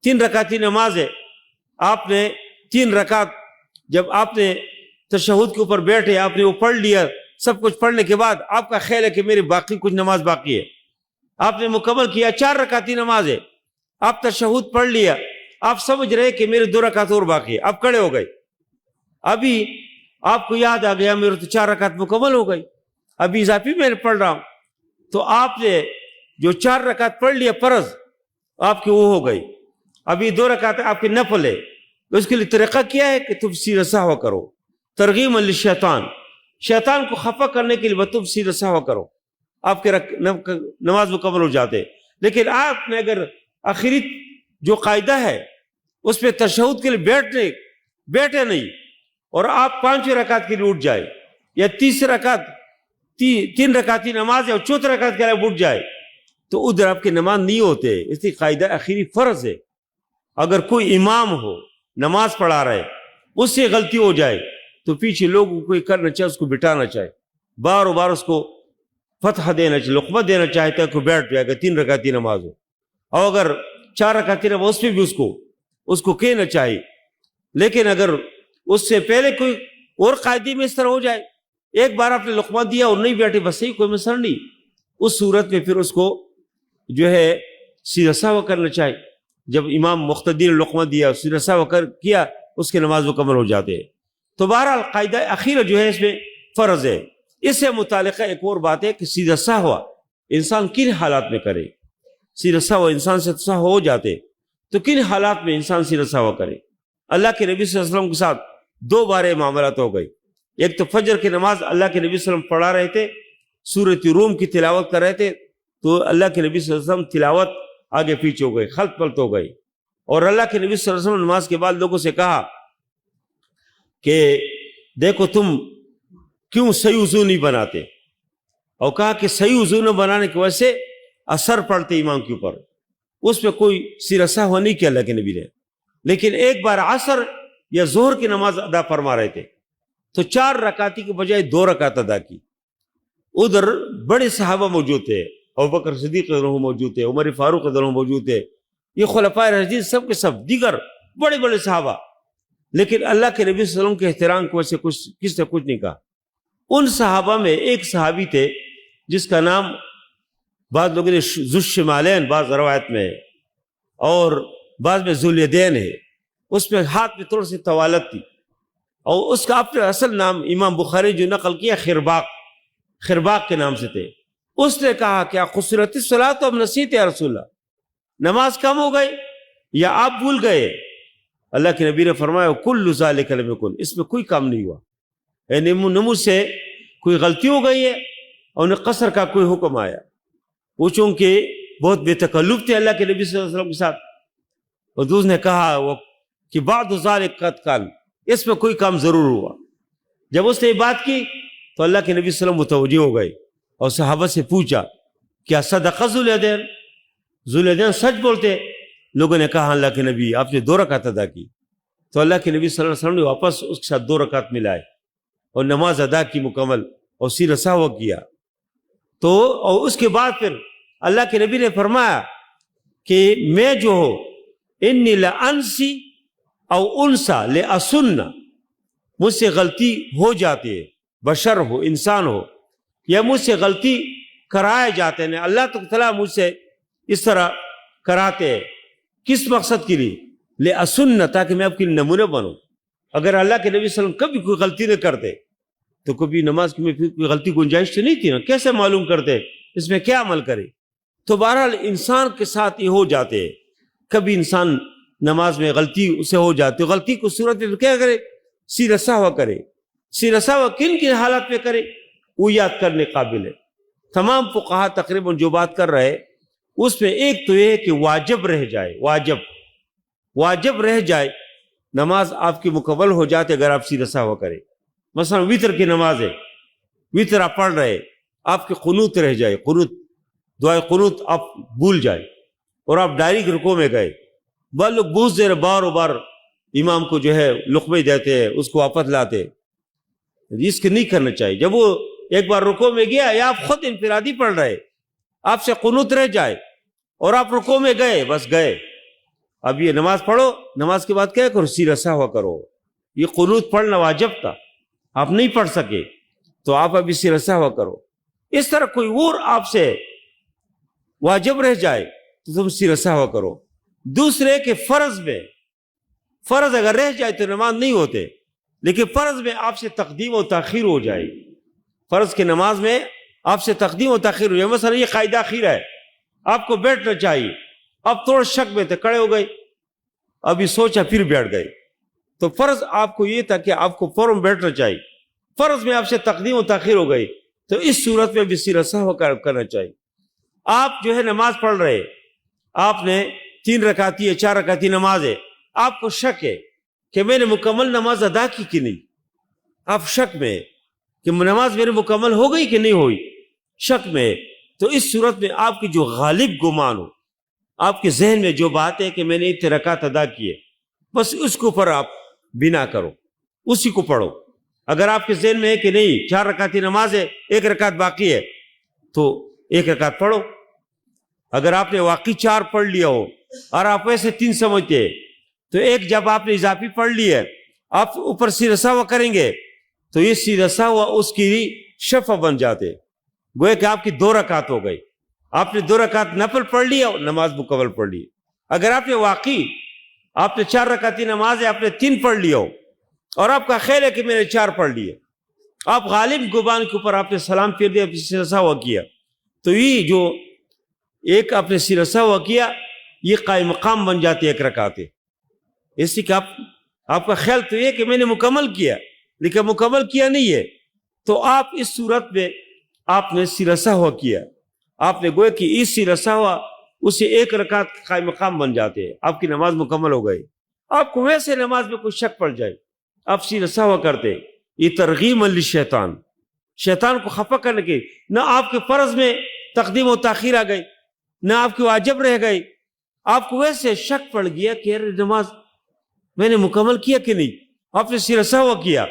3 رکعتی نماز ہے، آپ نے 3 رکعت جب آپ نے تشہد کے اوپر بیٹھے، آپ نے وہ پڑھ لیا، سب کچھ پڑھنے کے بعد آپ کا خیال ہے کہ میری باقی کچھ نماز باقی ہے، آپ نے مکمل کیا، 4 رکعتی نماز ہے، آپ تشہد پڑھ لیا، آپ سمجھ رہے کہ میرے 2 رکعت اور باقی ہے، آپ کھڑے ہو گئے، ابھی آپ کو یاد آ گیا میرے تو 4 رکعت مکمل ہو گئی، ابھی اضافی میں پڑھ رہا ہوں، تو آپ نے جو 4 رکعت پڑھ لیا فرض آپ کی وہ ہو گئی، ابھی 2 رکعت آپ کے نفل ہے. اس کے لیے طریقہ کیا ہے کہ تم سیدھا سہوا کرو، ترغیب للشیطان، شیطان کو خفا کرنے کے لیے تم سیدھا سہوا کرو، آپ کے نماز مکمل ہو جاتے. لیکن آپ نے اگر آخری جو قاعدہ ہے اس پہ تشہد کے لیے بیٹھے نہیں اور آپ 5 رکعت کے لیے اٹھ جائے، یا 3 رکعتی نماز ہے اور 4 رکعت کے لیے اٹھ جائے، تو ادھر آپ کی نماز نہیں ہوتے. اس لیے قاعدہ آخری فرض ہے. اگر کوئی امام ہو نماز پڑھا رہے، اس سے غلطی ہو جائے تو پیچھے لوگوں کو کرنا چاہے، اس کو بٹانا چاہے، بار بار اس کو فتح دینا چاہیے، لقمہ دینا چاہتا ہے کہ بیٹھ جائے گا. 3 رکعتی نماز ہو، اور اگر 4 رکعتی نماز اس پہ بھی اس کو کہنا چاہیے. لیکن اگر اس سے پہلے کوئی اور قاعدے میں اس طرح ہو جائے، ایک بار آپ نے لقمہ دیا اور نہیں بیٹھے، بس صحیح، کوئی مسئلہ نہیں، اس صورت میں پھر اس کو جو ہے سیدھا سہوا کرنا چاہیے. جب امام مقتدی نے لقمہ دیا، سیدھا سہوا کیا، اس کی نماز مکمل ہو جاتے ہیں. تو بہرحال قاعدہ اخیرہ جو ہے اس میں فرض ہے. اس سے متعلقہ ایک اور بات ہے کہ سیدھا سہوا انسان کن حالات میں کرے. سیدھا سہوا انسان سے سہوا ہو جاتے تو کن حالات میں انسان سیدھا سہوا کرے. اللہ کے نبی صلی اللہ علیہ وسلم کے ساتھ 2 بار معاملات ہو گئی. ایک تو فجر کی نماز اللہ کے نبی صلی اللہ علیہ وسلم پڑھا رہے تھے، سورۃ روم کی تلاوت کر رہے تھے، تو اللہ کے نبی صلی اللہ علیہ وسلم تلاوت آگے پیچھے ہو گئی، خلط پلط ہو گئی. اور اللہ کے نبی صلی اللہ علیہ وسلم نماز کے بعد لوگوں سے کہا کہ دیکھو تم کیوں صحیح وضو نہیں بناتے، اور کہا کہ صحیح وضو نہ بنانے کی وجہ سے اثر پڑتے امام کے اوپر، اس پہ کوئی سیدھا سہوا نہیں کیا اللہ کے نبی نے. لیکن ایک بار عصر یا ظہر کی نماز ادا فرما رہے تھے تو 4 رکعتی کے بجائے 2 رکعت ادا کی. ادھر بڑے صحابہ موجود تھے، ابوبکر صدیق رضی اللہ عنہ موجود تھے، عمر فاروق رضی اللہ عنہ موجود تھے، یہ خلفائے راشدین سب کے سب دیگر بڑے بڑے صحابہ. لیکن اللہ کے نبی صلی اللہ علیہ وسلم کے احترام کی وجہ سے کس نے کچھ نہیں کہا. ان صحابہ میں ایک صحابی تھے جس کا نام بعض لوگوں نے ذو الشمالین بعض روایت میں، اور بعض میں ذو الیدین ہے، اس میں ہاتھ میں تھوڑی سی طوالت تھی، اور اس کا اپنا اصل نام امام بخاری جو نقل کیا خرباق کے نام سے تھے۔ اس نے کہا کیا قصرت الصلاۃ ام نسیت یا رسول اللہ، نماز کم ہو گئی یا آپ بھول گئے؟ اللہ کے نبی نے فرمایا کل ذالک لم یکن، اس میں کوئی کام نہیں ہوا، یعنی مجھ سے کوئی غلطی ہو گئی ہے اور انہیں قصر کا کوئی حکم آیا۔ وہ چونکہ بہت بے تکلف تھے اللہ کے نبی صلی اللہ علیہ وسلم کے ساتھ، اور دوسرے نے کہا وہ کہ بعد ذالک قد کان، اس میں کوئی کام ضرور ہوا۔ جب اس نے یہ بات کی تو اللہ کے نبی صلی اللہ علیہ وسلم متوجہ ہو گئے اور صحابہ سے پوچھا کیا صدق ذو الیدین، ذو الیدین سچ بولتے؟ لوگوں نے کہا اللہ کے نبی آپ نے 2 رکعت ادا کی۔ تو اللہ کے نبی صلی اللہ علیہ وسلم نے واپس اس کے ساتھ 2 رکعت ملائے اور نماز ادا کی مکمل، اور سیر سہو کیا۔ تو اور اس کے بعد پھر اللہ کے نبی نے فرمایا کہ میں جو ہو انی لانسی او انسا لاسن، مجھ سے غلطی ہو جاتی ہے، بشر ہو انسان ہو، یا مجھ سے غلطی کرائے جاتے ہیں، اللہ تعالیٰ مجھ سے اس طرح کراتے ہیں۔ کس مقصد کے لیے؟ لاسن، تاکہ میں آپ کے نمونہ بنوں۔ اگر اللہ کے نبی صلی اللہ علیہ وسلم کبھی کوئی غلطی نہ کرتے تو کبھی نماز میں کوئی غلطی گنجائش تو نہیں تھی نا، کیسے معلوم کرتے اس میں کیا عمل کرے؟ تو بہرحال انسان کے ساتھ یہ ہو جاتے ہیں، کبھی انسان نماز میں غلطی اسے ہو جاتی ہے، غلطی کو صورت میں کیا کرے؟ سیر سہو کرے۔ سیر سہو کن کن حالات میں کرے وہ یاد کرنے قابل ہے۔ تمام فقہا تقریباً جو بات کر رہے اس میں ایک تو یہ ہے کہ واجب رہ جائے، واجب رہ جائے، نماز آپ کی مکمل ہو جاتے اگر آپ سیر سہو کرے۔ مثلا وتر کی نماز ہے، وتر آپ پڑھ رہے، آپ کے قنوت رہ جائے، قنوت دعائے قنوت آپ بھول جائے اور آپ ڈائریکٹ رکوع میں گئے، بعض لوگ بہت دیر بار امام کو جو ہے لقمے دیتے ہیں، اس کو واپس لاتے، اس کے نہیں کرنا چاہیے۔ جب وہ ایک بار رکوع میں گیا یا آپ خود انفرادی پڑھ رہے، آپ سے قنوت رہ جائے اور آپ رکوع میں گئے، بس گئے، اب یہ نماز پڑھو، نماز کے بعد کیا کرو؟ سیر سہو کرو۔ یہ قنوت پڑھنا واجب تھا، آپ نہیں پڑھ سکے تو آپ ابھی سیر سہو کرو۔ اس طرح کوئی اور آپ سے واجب رہ جائے تو تم سیر سہو کرو۔ دوسرے کہ فرض اگر رہ جائے تو نماز نہیں ہوتے، لیکن فرض میں آپ سے تقدیم و تاخیر ہو جائے، فرض کی نماز میں آپ سے تقدیم و تاخیر ہو جائے۔ مثلا یہ قاعدہ خیر ہے، آپ کو بیٹھنا چاہیے، اب تھوڑا شک میں تھے، کھڑے ہو گئے، ابھی سوچا پھر بیٹھ گئے، تو فرض آپ کو یہ تھا کہ آپ کو فوراً بیٹھنا چاہیے، فرض میں آپ سے تقدیم و تاخیر ہو گئی تو اس صورت میں بھی سیر سہو کرنا چاہیے۔ آپ جو ہے نماز پڑھ رہے، آپ نے 3 رکعتی ہے 4 رکعتی نماز ہے، آپ کو شک ہے کہ میں نے مکمل نماز ادا کی کہ نہیں، آپ شک میں کہ نماز میرے مکمل ہو گئی کہ نہیں ہوئی، شک میں، تو اس صورت میں آپ کی جو غالب گمان ہو، آپ کے ذہن میں جو بات ہے کہ میں نے 3 رکعت ادا کیے، بس اس کے اوپر آپ بنا کرو، اسی کو پڑھو۔ اگر آپ کے ذہن میں ہے کہ نہیں 4 رکعتی نماز ہے، 1 رکعت باقی ہے، تو 1 رکعت پڑھو۔ اگر آپ نے واقعی 4 پڑھ لیا ہو اور آپ ویسے 3 سمجھتے ہیں تو ایک جب آپ نے اضافی پڑھ لی ہے، آپ اوپر سیر سہو کریں گے تو یہ سیر سہو اس کی شفع بن جاتے، گویا کہ آپ کی 2 رکعت ہو گئی، آپ نے 2 رکعت نفل پڑھ لیا اور نماز مکمل پڑھ لی۔ اگر آپ نے واقعی آپ نے 4 رکعتی نماز ہے، آپ نے 3 پڑھ لیا ہو اور آپ کا خیال ہے کہ میں نے 4 پڑھ لیے، آپ غالب گمان کے اوپر آپ نے سلام پھیر دیا، سیر سہو کیا، تو یہ جو ایک آپ نے سیر سہو کیا یہ قائم مقام بن جاتے 1 رکعت، اس لیے کہ آپ کا خیال تو یہ کہ میں نے مکمل کیا، لیکن مکمل کیا نہیں ہے، تو آپ اس صورت میں آپ نے سیر سہو کیا، آپ نے گویا کہ اس سیر سہو اسے 1 رکعت قائم مقام بن جاتے ہیں، آپ کی نماز مکمل ہو گئی۔ آپ کو ویسے نماز میں کوئی شک پڑ جائے، آپ سیر سہو کرتے، یہ ترغیب للشیطان، شیطان کو خفا کرنے کے، نہ آپ کے فرض میں تقدیم و تاخیر آ گئی، نہ آپ کی واجب رہ گئی، آپ کو ویسے شک پڑ گیا کہ یار نماز میں نے مکمل کیا کہ نہیں، آپ نے سیر سہو کیا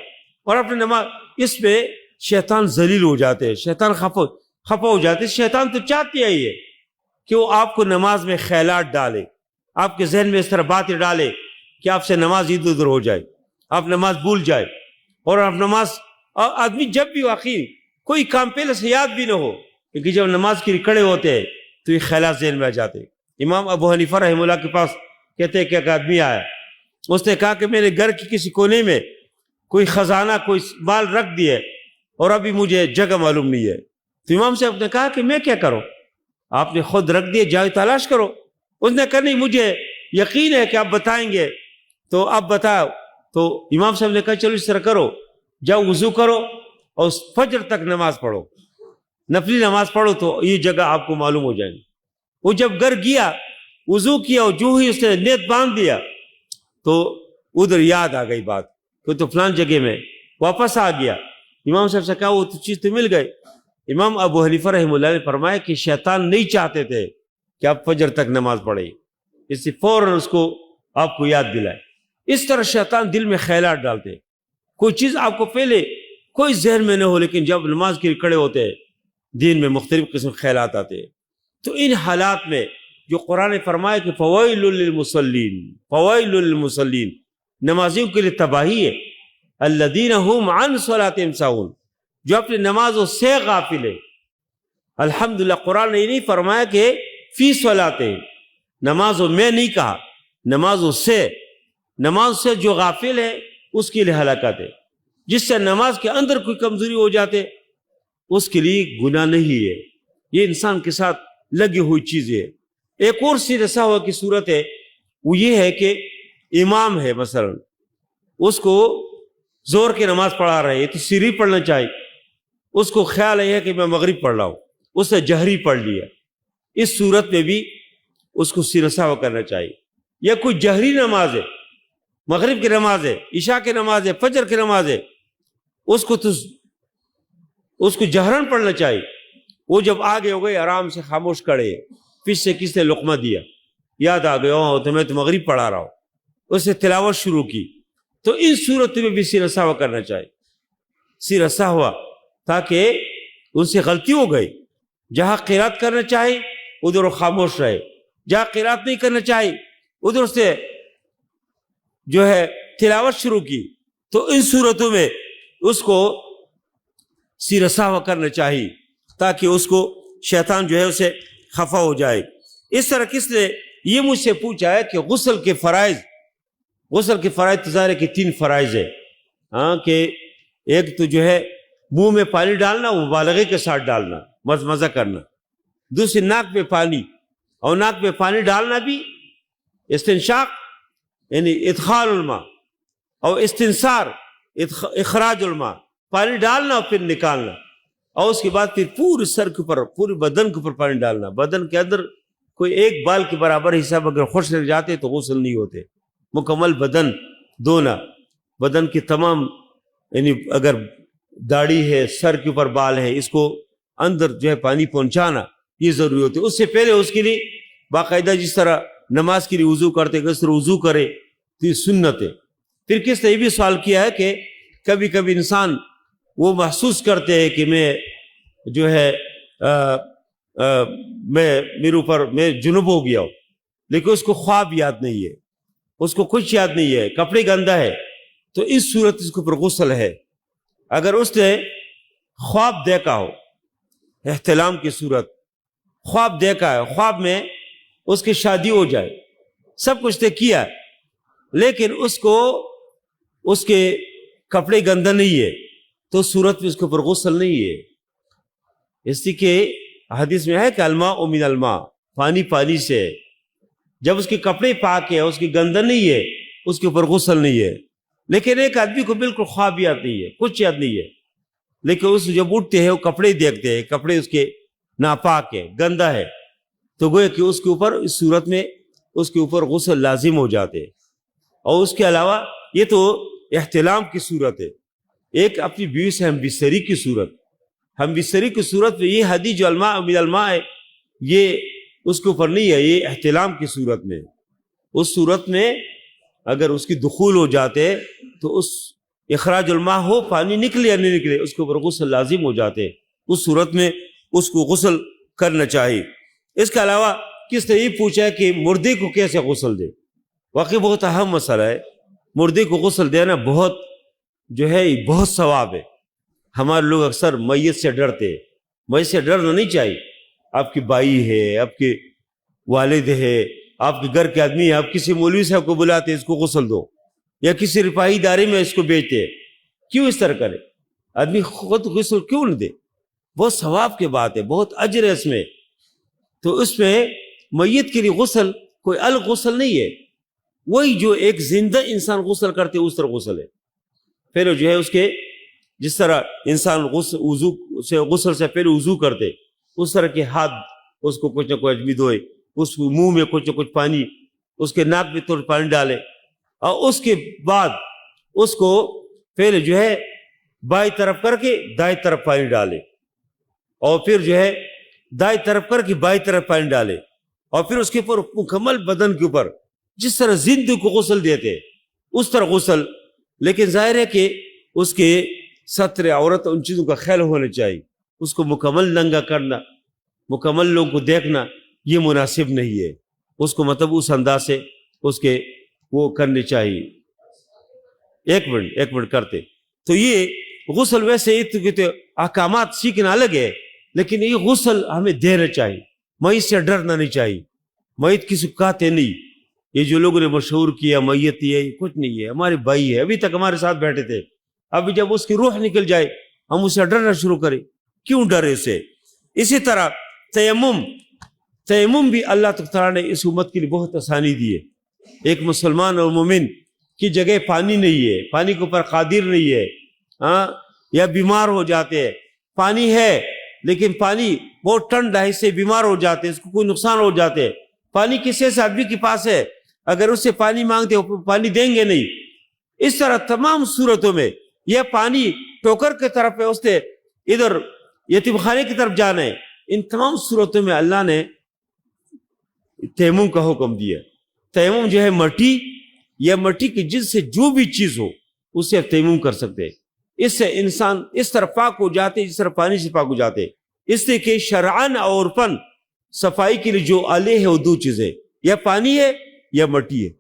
اور آپ نے نماز، اس پہ شیطان ذلیل ہو جاتے ہیں، شیطان خفا ہو جاتے ہیں۔ شیطان تو چاہتی ہے یہ کہ وہ آپ کو نماز میں خیالات ڈالے، آپ کے ذہن میں اس طرح باتیں ڈالے کہ آپ سے نماز ادھر ادھر ہو جائے، آپ نماز بھول جائے، اور آپ نماز، آدمی جب بھی واقعی کوئی کام پہلے سے یاد بھی نہ ہو کہ جب نماز کے لیے کھڑے ہوتے تو یہ خیالات ذہن میں آ جاتے. امام ابو حنیفہ رحمہ اللہ کے پاس کہتے ہیں کہ ایک آدمی آیا, اس نے کہا کہ میرے گھر کی کسی کونے میں کوئی خزانہ کوئی مال رکھ دیا اور ابھی مجھے جگہ معلوم نہیں ہے. تو امام صاحب نے کہا کہ میں کیا کروں, آپ نے خود رکھ دیے, جاؤ تلاش کرو. اس نے کہا نہیں, مجھے یقین ہے کہ آپ بتائیں گے, تو آپ بتاؤ. تو امام صاحب نے کہا چلو اس طرح کرو, جاؤ وضو کرو اور فجر تک نماز پڑھو, نفلی نماز پڑھو, تو یہ جگہ آپ کو معلوم ہو جائے گی. وہ جب گھر گیا, وضو کیا, اور جو ہی اس نے نیت باندھ دیا تو ادھر یاد آ گئی بات کہ تو فلان جگہ میں, واپس آ گیا. امام صاحب سے کہا وہ چیز تو مل گئی. امام ابو حنیفہ رحمہ اللہ نے فرمایا کہ شیطان نہیں چاہتے تھے کہ آپ فجر تک نماز پڑھیں, اس سے فوراً اس کو آپ کو یاد دلائے. اس طرح شیطان دل میں خیالات ڈالتے, کوئی چیز آپ کو پہلے کوئی ذہن میں نہ ہو, لیکن جب نماز کے لیے کھڑے ہوتے ہیں دین میں مختلف قسم کے خیالات آتے ہیں. تو ان حالات میں جو قرآن نے فرمایا کہ فوائل للمصلین, فوائل للمصلین, نمازیوں کے لیے تباہی ہے. الذین هم عن صلاتهم ساہون, جو اپنی نمازوں سے غافل ہے. الحمدللہ قرآن نے یہ نہیں فرمایا کہ فی صلاتهم, نمازوں میں نہیں کہا, نمازوں سے. نماز سے جو غافل ہے اس کے لیے ہلاکت ہے. جس سے نماز کے اندر کوئی کمزوری ہو جاتے اس کے لیے گناہ نہیں ہے, یہ انسان کے ساتھ لگی ہوئی چیز ہے. ایک اور سیدھا سہوا کی صورت ہے, وہ یہ ہے کہ امام ہے مثلا, اس کو زور کی نماز پڑھا رہے ہیں تو سری پڑھنا چاہیے. اس کو خیال ہے کہ میں مغرب پڑھ رہا ہوں, اس نے جہری پڑھ لیا, اس صورت میں بھی اس کو سیدھا سہوا کرنا چاہیے. یا کوئی جہری نماز ہے, مغرب کی نماز ہے, عشاء کی نماز ہے, فجر کی نماز ہے, اس کو جہرن پڑھنا چاہیے. وہ جب آگے ہو گئے آرام سے خاموش کھڑے, پیچھے سے کس نے لقمہ دیا, یاد آ گیا تو میں تو مغرب پڑھا رہا ہوں, اس نے تلاوت شروع کی. تو ان صورت میں بھی سیرہ سہوا کرنا چاہیے, سیرہ سہوا, تاکہ ان سے غلطی ہو گئی. جہاں قرات کرنا چاہیے ادھر وہ خاموش رہے, جہاں قرات نہیں کرنا چاہیے ادھر سے جو ہے تلاوت شروع کی. تو ان صورتوں میں اس کو سیرہ سہوا کرنا چاہیے تاکہ اس کو شیطان جو ہے اسے خفا ہو جائے. اس طرح کس نے یہ مجھ سے پوچھا ہے کہ غسل کے فرائض تو ظاہر ہے کہ 3 فرائض ہے. ہاں, کہ ایک تو جو ہے منہ میں پانی ڈالنا, وہ مبالغے کے ساتھ ڈالنا, مزمزہ کرنا. دوسری ناک پہ پانی, اور ناک پہ پانی ڈالنا بھی استنشاق یعنی ادخال الماء, اور استنثار اخراج الماء, پانی ڈالنا اور پھر نکالنا. اور اس کے بعد پھر پورے سر کے اوپر, پورے بدن کے اوپر پانی ڈالنا. بدن کے اندر کوئی ایک بال کے برابر حصہ اگر خشک رہ جاتے تو غسل نہیں ہوتے. مکمل بدن دھونا, بدن کی تمام یعنی اگر داڑھی ہے, سر کے اوپر بال ہے, اس کو اندر جو ہے پانی پہنچانا یہ ضروری ہوتی ہے. اس سے پہلے اس کے لیے باقاعدہ جس طرح نماز کے لیے وضو کرتے اس طرح وضو کرے, تو یہ سنت ہے. پھر کس نے یہ بھی سوال کیا ہے کہ کبھی کبھی انسان وہ محسوس کرتے ہیں کہ میں جو ہے میرے اوپر میں جنوب ہو گیا ہوں, لیکن اس کو خواب یاد نہیں ہے, اس کو کچھ یاد نہیں ہے, کپڑے گندا ہے, تو اس صورت اس کے اوپر غسل ہے. اگر اس نے خواب دیکھا ہو, احتلام کی صورت, خواب دیکھا ہے, خواب میں اس کی شادی ہو جائے, سب کچھ نے کیا, لیکن اس کو اس کے کپڑے گندہ نہیں ہے, تو صورت میں اس کے اوپر غسل نہیں ہے. اس لیے کہ حدیث میں ہے کہ الماء من الماء, پانی پانی سے. جب اس کے کپڑے پاک ہے, اس کی گندہ نہیں ہے, اس کے اوپر غسل نہیں ہے. لیکن ایک آدمی کو بالکل خواب یاد نہیں ہے, کچھ یاد نہیں ہے, لیکن اس جب اٹھتے ہیں وہ کپڑے دیکھتے ہیں, کپڑے اس کے ناپاک ہے, گندا ہے, تو گویا کہ اس کے اوپر اس صورت میں اس کے اوپر غسل لازم ہو جاتے. اور اس کے علاوہ یہ تو احتلام کی صورت ہے. ایک اپنی بیوی سے ہم بستری کی صورت, ہم بستری کی صورت میں یہ حدیث جو الماء من الماء ہے یہ اس کے اوپر نہیں ہے, یہ احتلام کی صورت میں. اس صورت میں اگر اس کی دخول ہو جاتے تو اس اخراج الماء ہو, پانی نکلے یا نہیں نکلے, اس کے اوپر غسل لازم ہو جاتے. اس صورت میں اس کو غسل کرنا چاہیے. اس کے علاوہ کس نے یہ پوچھا ہے کہ مردے کو کیسے غسل دے. واقعی بہت اہم مسئلہ ہے. مردے کو غسل دینا بہت جو ہے بہت ثواب ہے. ہمارے لوگ اکثر میت سے ڈرتے, میت سے ڈرنا نہیں چاہیے. آپ کی بائی ہے، آپ کے والد ہے، آپ کے گھر کے آدمی ہے، آپ کسی مولوی صاحب کو بلاتے اس کو غسل دو، یا کسی رفاہی ادارے میں اس کو بیچتے، کیوں اس طرح کرے؟ آدمی خود غسل کیوں نہ دے؟ بہت ثواب کی بات ہے، بہت اجر ہے اس میں. تو اس میں میت کے لیے غسل کوئی الگ غسل نہیں ہے، وہی جو ایک زندہ انسان غسل کرتے اس طرح غسل ہے. پھر جو ہے اس کے جس طرح انسان غسل سے پہلے وضو کرتے اس طرح کے ہاتھ اس کو کچھ نہ کچھ بھی دھوئے، اس کو منہ میں کچھ نہ کچھ پانی، اس کے ناک میں تھوڑا پانی ڈالے، اور اس کے بعد اس کو پہلے جو ہے بائیں طرف کر کے دائیں طرف پانی ڈالے، اور پھر جو ہے دائیں طرف کر کے بائیں طرف پانی ڈالے، اور پھر اس کے اوپر مکمل بدن کے اوپر جس طرح زندہ کو غسل دیتے اس طرح غسل. لیکن ظاہر ہے کہ اس کے ستر عورت ان چیزوں کا خیال ہونا چاہیے. اس کو مکمل ننگا کرنا، مکمل لوگوں کو دیکھنا یہ مناسب نہیں ہے. اس کو مطلب اس انداز سے اس کے وہ کرنے چاہیے. ایک منٹ کرتے. تو یہ غسل ویسے احکامات سیکھنا الگ ہے، لیکن یہ غسل ہمیں دینا چاہیے. میت سے ڈرنا نہیں چاہیے. میت کسی کو کہتے نہیں. یہ جو لوگوں نے مشہور کیا میت یہ کچھ نہیں ہے، ہمارے بھائی ہے، ابھی تک ہمارے ساتھ بیٹھے تھے. ابھی جب اس کی روح نکل جائے ہم اسے ڈرنا شروع کریں، کیوں ڈرے اسے؟ اسی طرح تیمم بھی اللہ تعالیٰ نے اس امت کے لیے بہت آسانی دی ہے. ایک مسلمان اور مومن کی جگہ پانی نہیں ہے، پانی کے اوپر قادر نہیں ہے، یا بیمار ہو جاتے ہیں، پانی ہے لیکن پانی بہت ٹھنڈا ہے، اس سے بیمار ہو جاتے ہیں، اس کو کوئی نقصان ہو جاتے ہیں. پانی کسی سے آدمی کے پاس ہے، اگر اس سے پانی مانگتے پانی دیں گے نہیں. اس طرح تمام صورتوں میں یہ پانی ٹوکر کی طرف ہے، اس سے ادھر یتیم خانے کی طرف جانا ہے. ان تمام صورتوں میں اللہ نے تیمم کا حکم دیا. تیمم جو ہے مٹی یا مٹی کی جن سے جو بھی چیز ہو اس سے تیمم کر سکتے ہیں. اس سے انسان اس طرح پاک ہو جاتے جس طرح پانی سے پاک ہو جاتے. اس سے کہ شرعاً اور فن صفائی کے لیے جو آلے ہے وہ دو چیزیں، یا پانی ہے یا مٹی ہے.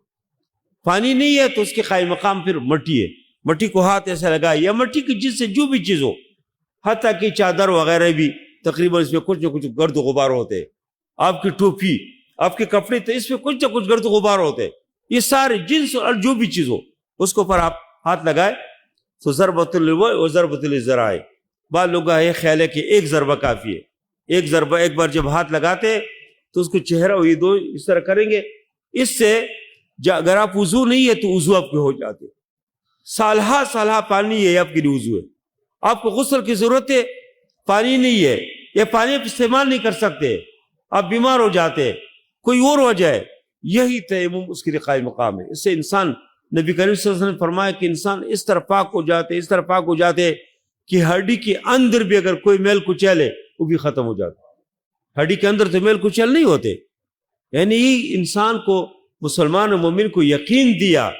پانی نہیں ہے تو اس کے قائم مقام پھر مٹی ہے. مٹی کو ہاتھ ایسا لگائے، یا مٹی کی جن سے جو بھی چیز ہو، حتیٰ کہ چادر وغیرہ بھی تقریباً اس میں کچھ نہ کچھ گرد و غبار ہوتے. آپ کی ٹوپی، آپ کے کپڑے، تو اس میں کچھ نہ کچھ گرد و غبار ہوتے. یہ سارے جنس اور جو بھی چیز ہو اس کو پر آپ ہاتھ لگائے تو ضربۃ الوضوء و ضربۃ للذراع. بعض لوگوں کا یہ خیال ہے کہ ایک ضربہ کافی ہے. ایک ضربہ، ایک بار جب ہاتھ لگاتے تو اس کو چہرہ یہ دو اس طرح کریں گے. اس سے اگر آپ وضو نہیں ہے تو وضو آپ کے ہو جاتے. سالہ پانی ہے آپ کے لیے وضو ہے. آپ کو غسل کی ضرورت ہے، پانی نہیں ہے، یہ پانی آپ استعمال نہیں کر سکتے، آپ بیمار ہو جاتے، کوئی اور وجہ ہے، یہی تیمم اس کے لیے قائم مقام ہے. اس سے انسان، نبی کریم صلی اللہ علیہ وسلم نے فرمایا کہ انسان اس طرح پاک ہو جاتے، اس طرح پاک ہو جاتے کہ ہڈی کے اندر بھی اگر کوئی میل کچیل ہے وہ بھی ختم ہو جاتا. ہڈی کے اندر تو میل کچیل نہیں ہوتے. یعنی انسان کو، مسلمان و مومن کو یقین دیا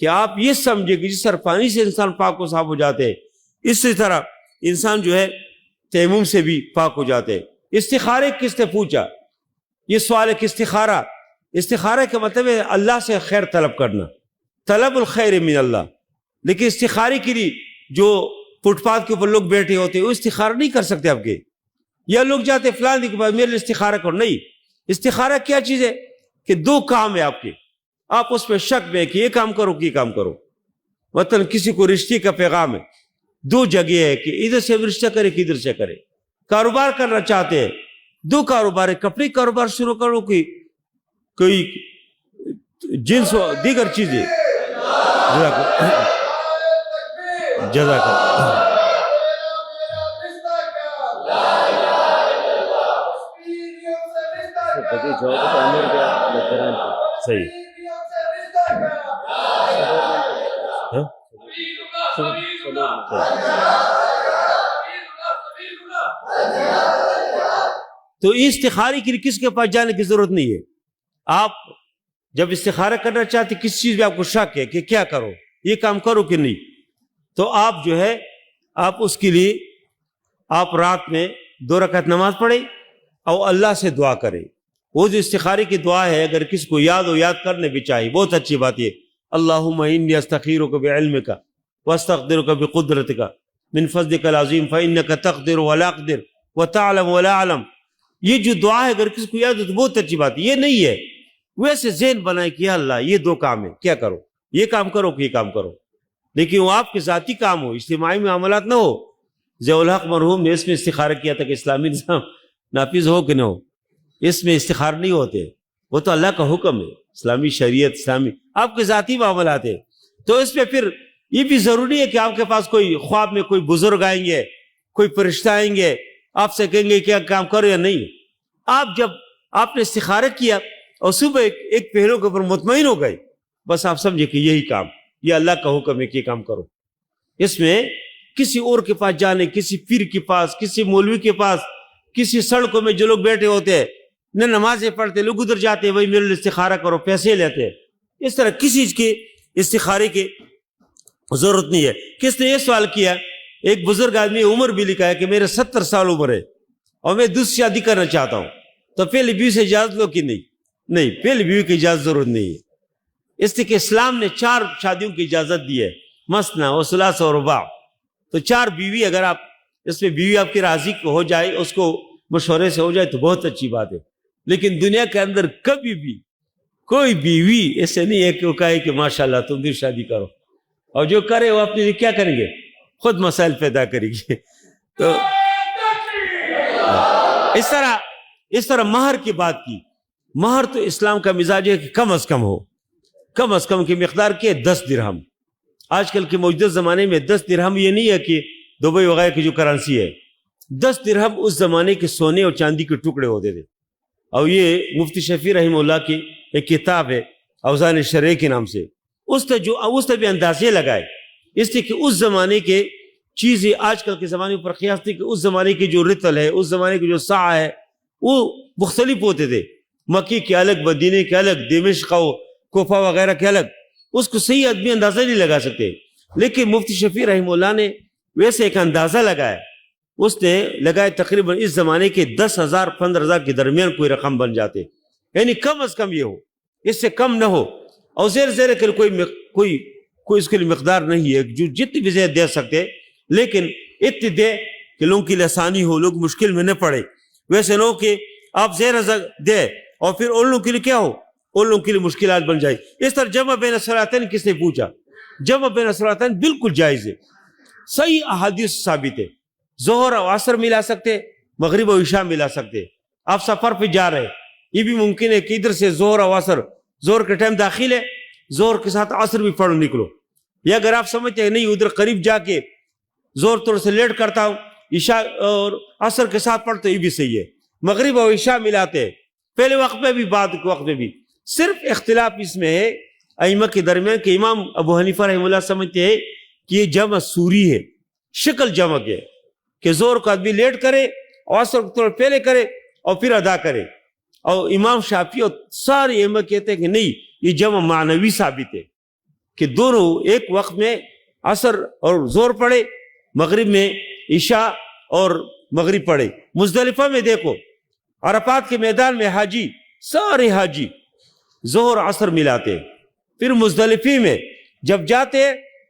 کہ آپ یہ سمجھے کہ جس طرح پانی سے انسان پاک و صاف ہو جاتے اسی طرح انسان جو ہے تیمم سے بھی پاک ہو جاتے. استخارے کس نے پوچھا؟ یہ سوال ہے کہ استخارہ کا مطلب ہے اللہ سے خیر طلب کرنا، طلب الخیر من اللہ. لیکن استخارے کے لیے جو فٹ پاتھ کے اوپر لوگ بیٹھے ہوتے وہ استخارہ نہیں کر سکتے آپ کے، یا لوگ جاتے فلان کے پاس میرے لیے استخارہ کرو. نہیں، استخارہ کیا چیز ہے کہ دو کام ہے آپ کے، آپ اس پہ شک میں کہ یہ کام کرو کہ یہ کام کرو. مثلا کسی کو رشتے کا پیغام ہے، دو جگہ ہے کہ ادھر سے رشتہ کرے کہ ادھر سے کرے. کاروبار کرنا چاہتے ہیں، دو کاروبار ہے، کپڑے کاروبار شروع کرو کہ کوئی جنس و دیگر چیزیں. جزاک صحیح. تو استخارے کے لیے کس کے پاس جانے کی ضرورت نہیں ہے. آپ جب استخارہ کرنا چاہتے کس چیز میں آپ کو شک ہے کہ کیا کرو، یہ کام کرو کہ نہیں، تو آپ جو ہے آپ اس کے لیے آپ رات میں 2 رکعت نماز پڑھیں اور اللہ سے دعا کریں. وہ جو استخارے کی دعا ہے اگر کس کو یاد ہو، یاد کرنے بھی چاہیے، بہت اچھی بات یہ. اللہم انی استخیرک بعلمک واستقدرک بقدرتک من فضلک العظیم فانک تقدر ولا اقدر وَتَعْلَمُ وَلَا أَعْلَمُ، یہ جو دعا ہے اگر کسی کو یاد ہو تو بہت اچھی بات ہے. یہ نہیں ہے ویسے ذہن بنائے کہ یا اللہ یہ دو کام ہے، کیا کرو، یہ کام کرو کہ یہ کام کرو، لیکن وہ آپ کے ذاتی کام ہو، اجتماعی معاملات نہ ہو. ضیاء الحق مرحوم نے اس میں استخارہ کیا تھا کہ اسلامی نظام نافذ ہو کہ نہ ہو. اس میں استخار نہیں ہوتے، وہ تو اللہ کا حکم ہے، اسلامی شریعت، اسلامی آپ کے ذاتی معاملات ہے. تو اس پہ پھر یہ بھی ضروری ہے کہ آپ کے پاس کوئی خواب میں کوئی بزرگ آئیں گے، کوئی فرشتہ آئیں گے، آپ سے کہیں گے کیا کام کرو یا نہیں. آپ جب آپ نے استخارہ کیا اور صبح ایک پہلو کے اوپر مطمئن ہو گئے، بس آپ سمجھے کہ یہی کام، یہ اللہ کا حکم ہے کہ یہ کام کرو. اس میں کسی اور کے پاس جانے، کسی پیر کے پاس، کسی مولوی کے پاس، کسی سڑکوں میں جو لوگ بیٹھے ہوتے ہیں نہ نمازیں پڑھتے، لوگ ادھر جاتے وہی میرے لیے استخارہ کرو، پیسے لیتے، اس طرح کسی چیز کے استخارے کی ضرورت نہیں ہے. کس نے یہ سوال کیا، ایک بزرگ آدمی عمر بھی لکھا ہے کہ میرے 70 سال عمر ہے اور میں دوسری شادی کرنا چاہتا ہوں، تو پہلی بیوی سے اجازت لو کہ نہیں، پہلی بیوی کی اجازت ضرورت نہیں ہے. اس لیے کہ اسلام نے 4 شادیوں کی اجازت دی ہے، مثنیٰ و ثلاث و رباع. تو 4 بیوی اگر آپ اس میں بیوی آپ کی راضی ہو جائے، اس کو مشورے سے ہو جائے تو بہت اچھی بات ہے. لیکن دنیا کے اندر کبھی بھی کوئی بیوی ایسے نہیں ہے کہ وہ کہے کہ ماشاءاللہ تم بھی شادی کرو، اور جو کرے وہ اپنے لیے کیا کریں گے، خود مسائل پیدا کریں گے. تو اس طرح مہر کی بات کی. مہر تو اسلام کا مزاج ہے کہ کم از کم ہو، کم از کم کی مقدار کے 10 درہم. آج کل کے موجودہ زمانے میں 10 درہم یہ نہیں ہے کہ دبئی وغیرہ کی جو کرنسی ہے، 10 درہم اس زمانے کے سونے اور چاندی کے ٹکڑے ہوتے تھے. اور یہ مفتی شفیع رحمہ اللہ کی ایک کتاب ہے اوزان شرعیہ کے نام سے، اس نے بھی اندازے لگائے، اس لیے کہ اس زمانے کے چیزیں آج کل کے زمانے پر قیاس تھی کہ اس زمانے کی جو رتل ہے، اس زمانے کی جو سا ہے وہ مختلف ہوتے تھے. مکی کے الگ، مدینے کے الگ، دمشق و کوفہ وغیرہ کے الگ، اس کو صحیح آدمی اندازہ نہیں لگا سکتے. لیکن مفتی شفیع رحمہ اللہ نے ویسے ایک اندازہ لگایا، اس نے لگائے تقریباً اس زمانے کے 10,000 15,000 کے درمیان کوئی رقم بن جاتے، یعنی کم از کم یہ ہو، اس سے کم نہ ہو. اور زیر کے کوئی اس کے لیے مقدار نہیں ہے، جو جتنی بھی زیر دے سکتے، لیکن اتنی دے کہ لوگوں کی آسانی ہو، لوگ مشکل میں نہ پڑے. ویسے نہ ہو کہ آپ زیر دے اور پھر ان لوگوں کے لیے کیا ہو، ان لوگوں کے لیے مشکلات بن جائے. اس طرح جمع بین الصلاتین کس نے پوچھا، جمع بین الصلاتین بالکل جائز ہے، صحیح احادیث ثابت ہے. ظہر و عصر ملا سکتے، مغرب و عشاء ملا سکتے. آپ سفر پہ جا رہے، یہ بھی ممکن ہے کہ ادھر سے ظہر و عصر، ظہر کے ٹائم داخل ہے، ظہر کے ساتھ عصر بھی پڑھ نکلو. یا اگر آپ سمجھتے ہیں نہیں ادھر قریب جا کے ظہر تھوڑا سے لیٹ کرتا ہوں، عشاء اور عصر کے ساتھ پڑھتے، یہ بھی صحیح ہے. مغرب و عشاء ملاتے ہیں، پہلے وقت میں بھی بعد کے وقت میں بھی. صرف اختلاف اس میں ہے ائمہ کے درمیان کہ امام ابو حنیفہ رحمہ اللہ سمجھتے ہیں کہ یہ جمع سوری ہے، شکل جمع کے، کہ ظہر کو آدمی لیٹ کرے اور عصر کو تھوڑا پہلے کرے اور پھر ادا کرے. اور امام شافعی اور سارے ائمہ کہتے ہیں کہ نہیں، یہ جمع معنوی ثابت ہے کہ دونوں ایک وقت میں عصر اور ظہر پڑھے، مغرب میں عشاء اور مغرب پڑھے. مزدلفہ میں دیکھو، عرفات کے میدان میں حاجی، سارے حاجی ظہر عصر ملاتے. پھر مزدلفی میں جب جاتے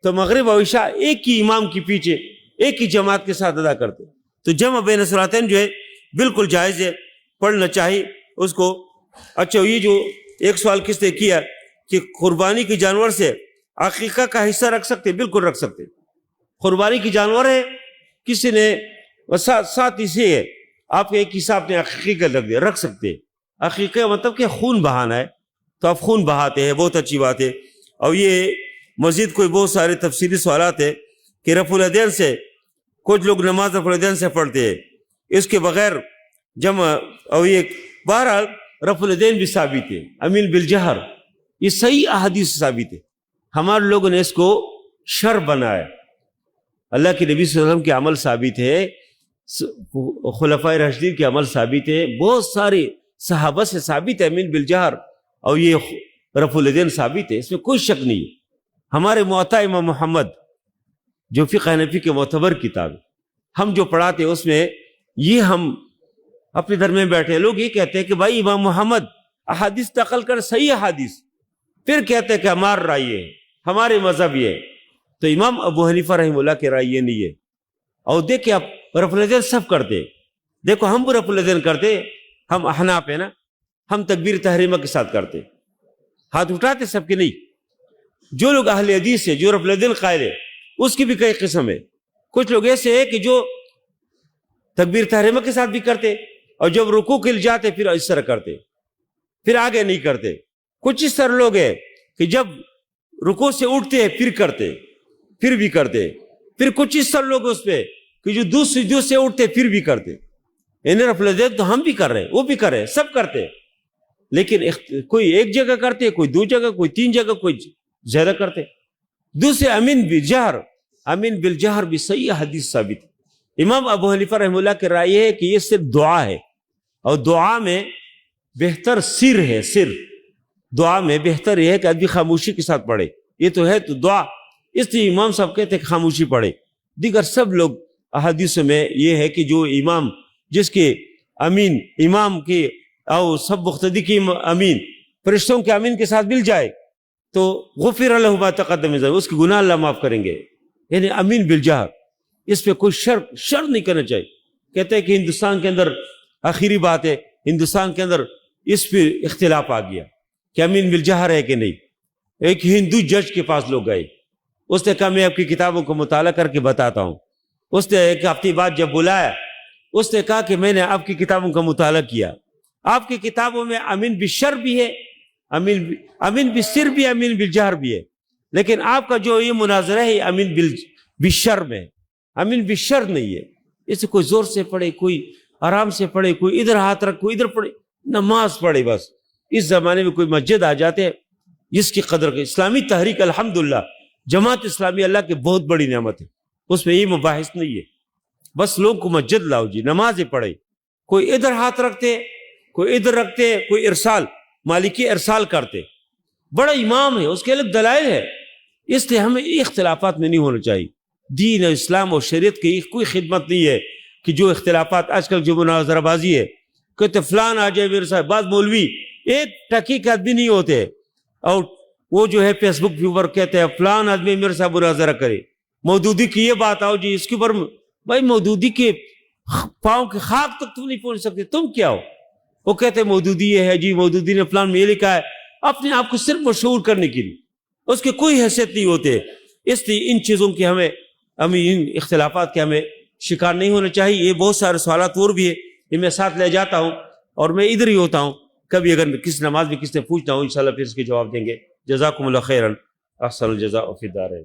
تو مغرب و عشاء ایک ہی امام کے پیچھے ایک ہی جماعت کے ساتھ ادا کرتے. تو جمع بین الصلاتین جو ہے بالکل جائز ہے، پڑھنا چاہیے اس کو. اچھا، یہ جو ایک سوال کس نے کیا کہ قربانی کے جانور سے عقیقہ کا حصہ رکھ سکتے؟ بالکل رکھ سکتے. قربانی کی جانور ہے، کسی نے ساتھ اسے ہے، آپ کے ایک حصہ آپ نے عقیقہ رکھ دیا، رکھ سکتے. عقیقہ مطلب کہ خون بہانا ہے، تو آپ خون بہاتے ہیں، بہت اچھی بات ہے. اور یہ مزید کوئی بہت سارے تفصیلی سوالات ہیں کہ رفع الیدین سے کچھ لوگ نماز رفع الیدین سے پڑھتے ہیں، اس کے بغیر جمع. اور یہ بہرحال رفع الیدین بھی ثابت ہے، امین بالجہر، یہ صحیح احادیث ثابت ہے. ہمارے لوگوں نے اس کو شر بنایا. اللہ کے نبی صلی اللہ علیہ وسلم کے عمل ثابت ہے، خلفائے راشدین کے عمل ثابت ہے، بہت سارے صحابہ سے ثابت ہے امین بالجہر، اور یہ رفع الیدین ثابت ہے، اس میں کوئی شک نہیں ہے. ہمارے موطا امام محمد جو فقہ حنفی کے معتبر کتاب ہے، ہم جو پڑھاتے ہیں اس میں یہ ہم اپنے درمیان بیٹھے لوگ یہ کہتے ہیں کہ بھائی امام محمد احادیث نقل کر، صحیح احادیث، پھر کہتے ہیں کہ ہمارا رائے ہے، ہمارے مذہب یہ ہے. تو امام ابو حنیفہ رحمہ اللہ کے رائے یہ نہیں ہے. اور دیکھیں آپ رفع الیدین سب کرتے، دیکھو ہم بھی رفع الیدین کرتے، ہم احناف ہیں نا، ہم تکبیر تحریمہ کے ساتھ کرتے، ہاتھ اٹھاتے سب کے نہیں۔ جو لوگ اہل حدیث ہے، جو رفع الیدین قائل ہے، اس کی بھی کئی قسم ہے۔ کچھ لوگ ایسے ہیں کہ جو تکبیر تحریمہ کے ساتھ بھی کرتے، اور جب رکوع کے لیے جاتے پھر اس طرح کرتے، پھر آگے نہیں کرتے۔ کچھ اس طرح لوگ ہیں کہ جب رکوع سے اٹھتے ہیں پھر کرتے، پھر بھی کرتے۔ پھر کچھ اس طرح لوگ اس پہ کہ جو دوسری سجدوں سے اٹھتے پھر بھی کرتے۔ یعنی رفع الیدین تو ہم بھی کر رہے ہیں، وہ بھی کر رہے ہیں، سب کرتے، لیکن کوئی ایک جگہ کرتے، کوئی دو جگہ، کوئی تین جگہ، کوئی زیادہ کرتے۔ دوسرے امین بالجہر، امین بالجہر بھی صحیح حدیث ثابت ہے۔ امام ابو حنیفہ رحمہ اللہ کی رائے ہے کہ یہ صرف دعا ہے، اور دعا میں بہتر سر ہے، سر دعا میں بہتر یہ ہے کہ آدمی خاموشی کے ساتھ پڑھے۔ یہ تو ہے تو دعا، اس لیے امام صاحب کہتے ہیں کہ خاموشی پڑھے۔ دیگر سب لوگ احادیث میں یہ ہے کہ جو امام جس کے امین امام کے او سب مقتدی کی امین فرشتوں کے امین کے ساتھ مل جائے تو غفر له ما تقدم من ذنبه، اس کے گناہ اللہ معاف کریں گے۔ یعنی امین بالجہر، اس پہ کوئی شر نہیں کرنا چاہیے۔ کہتے ہیں کہ ہندوستان کے اندر آخری بات ہے، ہندوستان کے اندر اس پہ اختلاف آ گیا کہ امین بالجہر ہے کہ نہیں۔ ایک ہندو جج کے پاس لوگ گئے، اس نے کہا میں آپ کی کتابوں کو مطالعہ کر کے بتاتا ہوں۔ اس نے ایک ہفتے بعد جب بلایا، اس نے کہا کہ میں نے آپ کی کتابوں کا مطالعہ کیا، آپ کی کتابوں میں امین بالشر بھی ہے، امین بالسر بھی، امین بالجہر بھی ہے، لیکن آپ کا جو یہ مناظرہ ہے امین بالشر میں، امین بالشر نہیں ہے۔ اسے کوئی زور سے پڑھے، کوئی آرام سے پڑھے، کوئی ادھر ہاتھ رکھ، کوئی ادھر پڑھے، نماز پڑھے بس۔ اس زمانے میں کوئی مسجد آ جاتے ہیں جس کی قدر کے اسلامی تحریک الحمدللہ جماعت اسلامی اللہ کی بہت بڑی نعمت ہے، اس میں یہ مباحث نہیں ہے۔ بس لوگ کو مسجد لاؤ جی، نمازیں پڑھے، کوئی ادھر ہاتھ رکھتے، کوئی ادھر رکھتے، کوئی ارسال، مالکی ارسال کرتے، بڑا امام ہے، اس کے الگ دلائل ہے۔ اس لیے ہمیں اختلافات میں نہیں ہونا چاہیے۔ دین اور اسلام اور شریعت کی کوئی خدمت نہیں ہے کہ جو اختلافات آج کل جو مناظرہ بازی ہے، کہتے فلان آ جائے میرے ساتھ۔ بعض مولوی ایک ٹکی کے آدمی نہیں ہوتے، اور وہ جو ہے فیس بک کے اوپر کہتے ہیں فلان آدمی میرے ساتھ مناظرہ کرے، مودودی کی یہ بات آؤ جی اس کے اوپر۔ بھائی مودودی کے پاؤں کے خاک تک تم نہیں پہنچ سکتے، تم کیا ہو؟ وہ کہتے ہیں مودودی یہ ہے جی، مودودی نے فلان میں یہ لکھا ہے، اپنے آپ کو صرف مشہور کرنے کے لیے، اس کے کوئی حیثیت نہیں ہوتے۔ اس لیے ان چیزوں کی ہمیں ان اختلافات کے ہمیں شکار نہیں ہونا چاہیے۔ یہ بہت سارے سوالات اور بھی ہے، یہ میں ساتھ لے جاتا ہوں، اور میں ادھر ہی ہوتا ہوں، کبھی اگر کس نماز میں کس نے پوچھنا ہو انشاءاللہ پھر اس کے جواب دیں گے۔ جزاکم اللہ خیرا، احسن الجزاء فی الدارین۔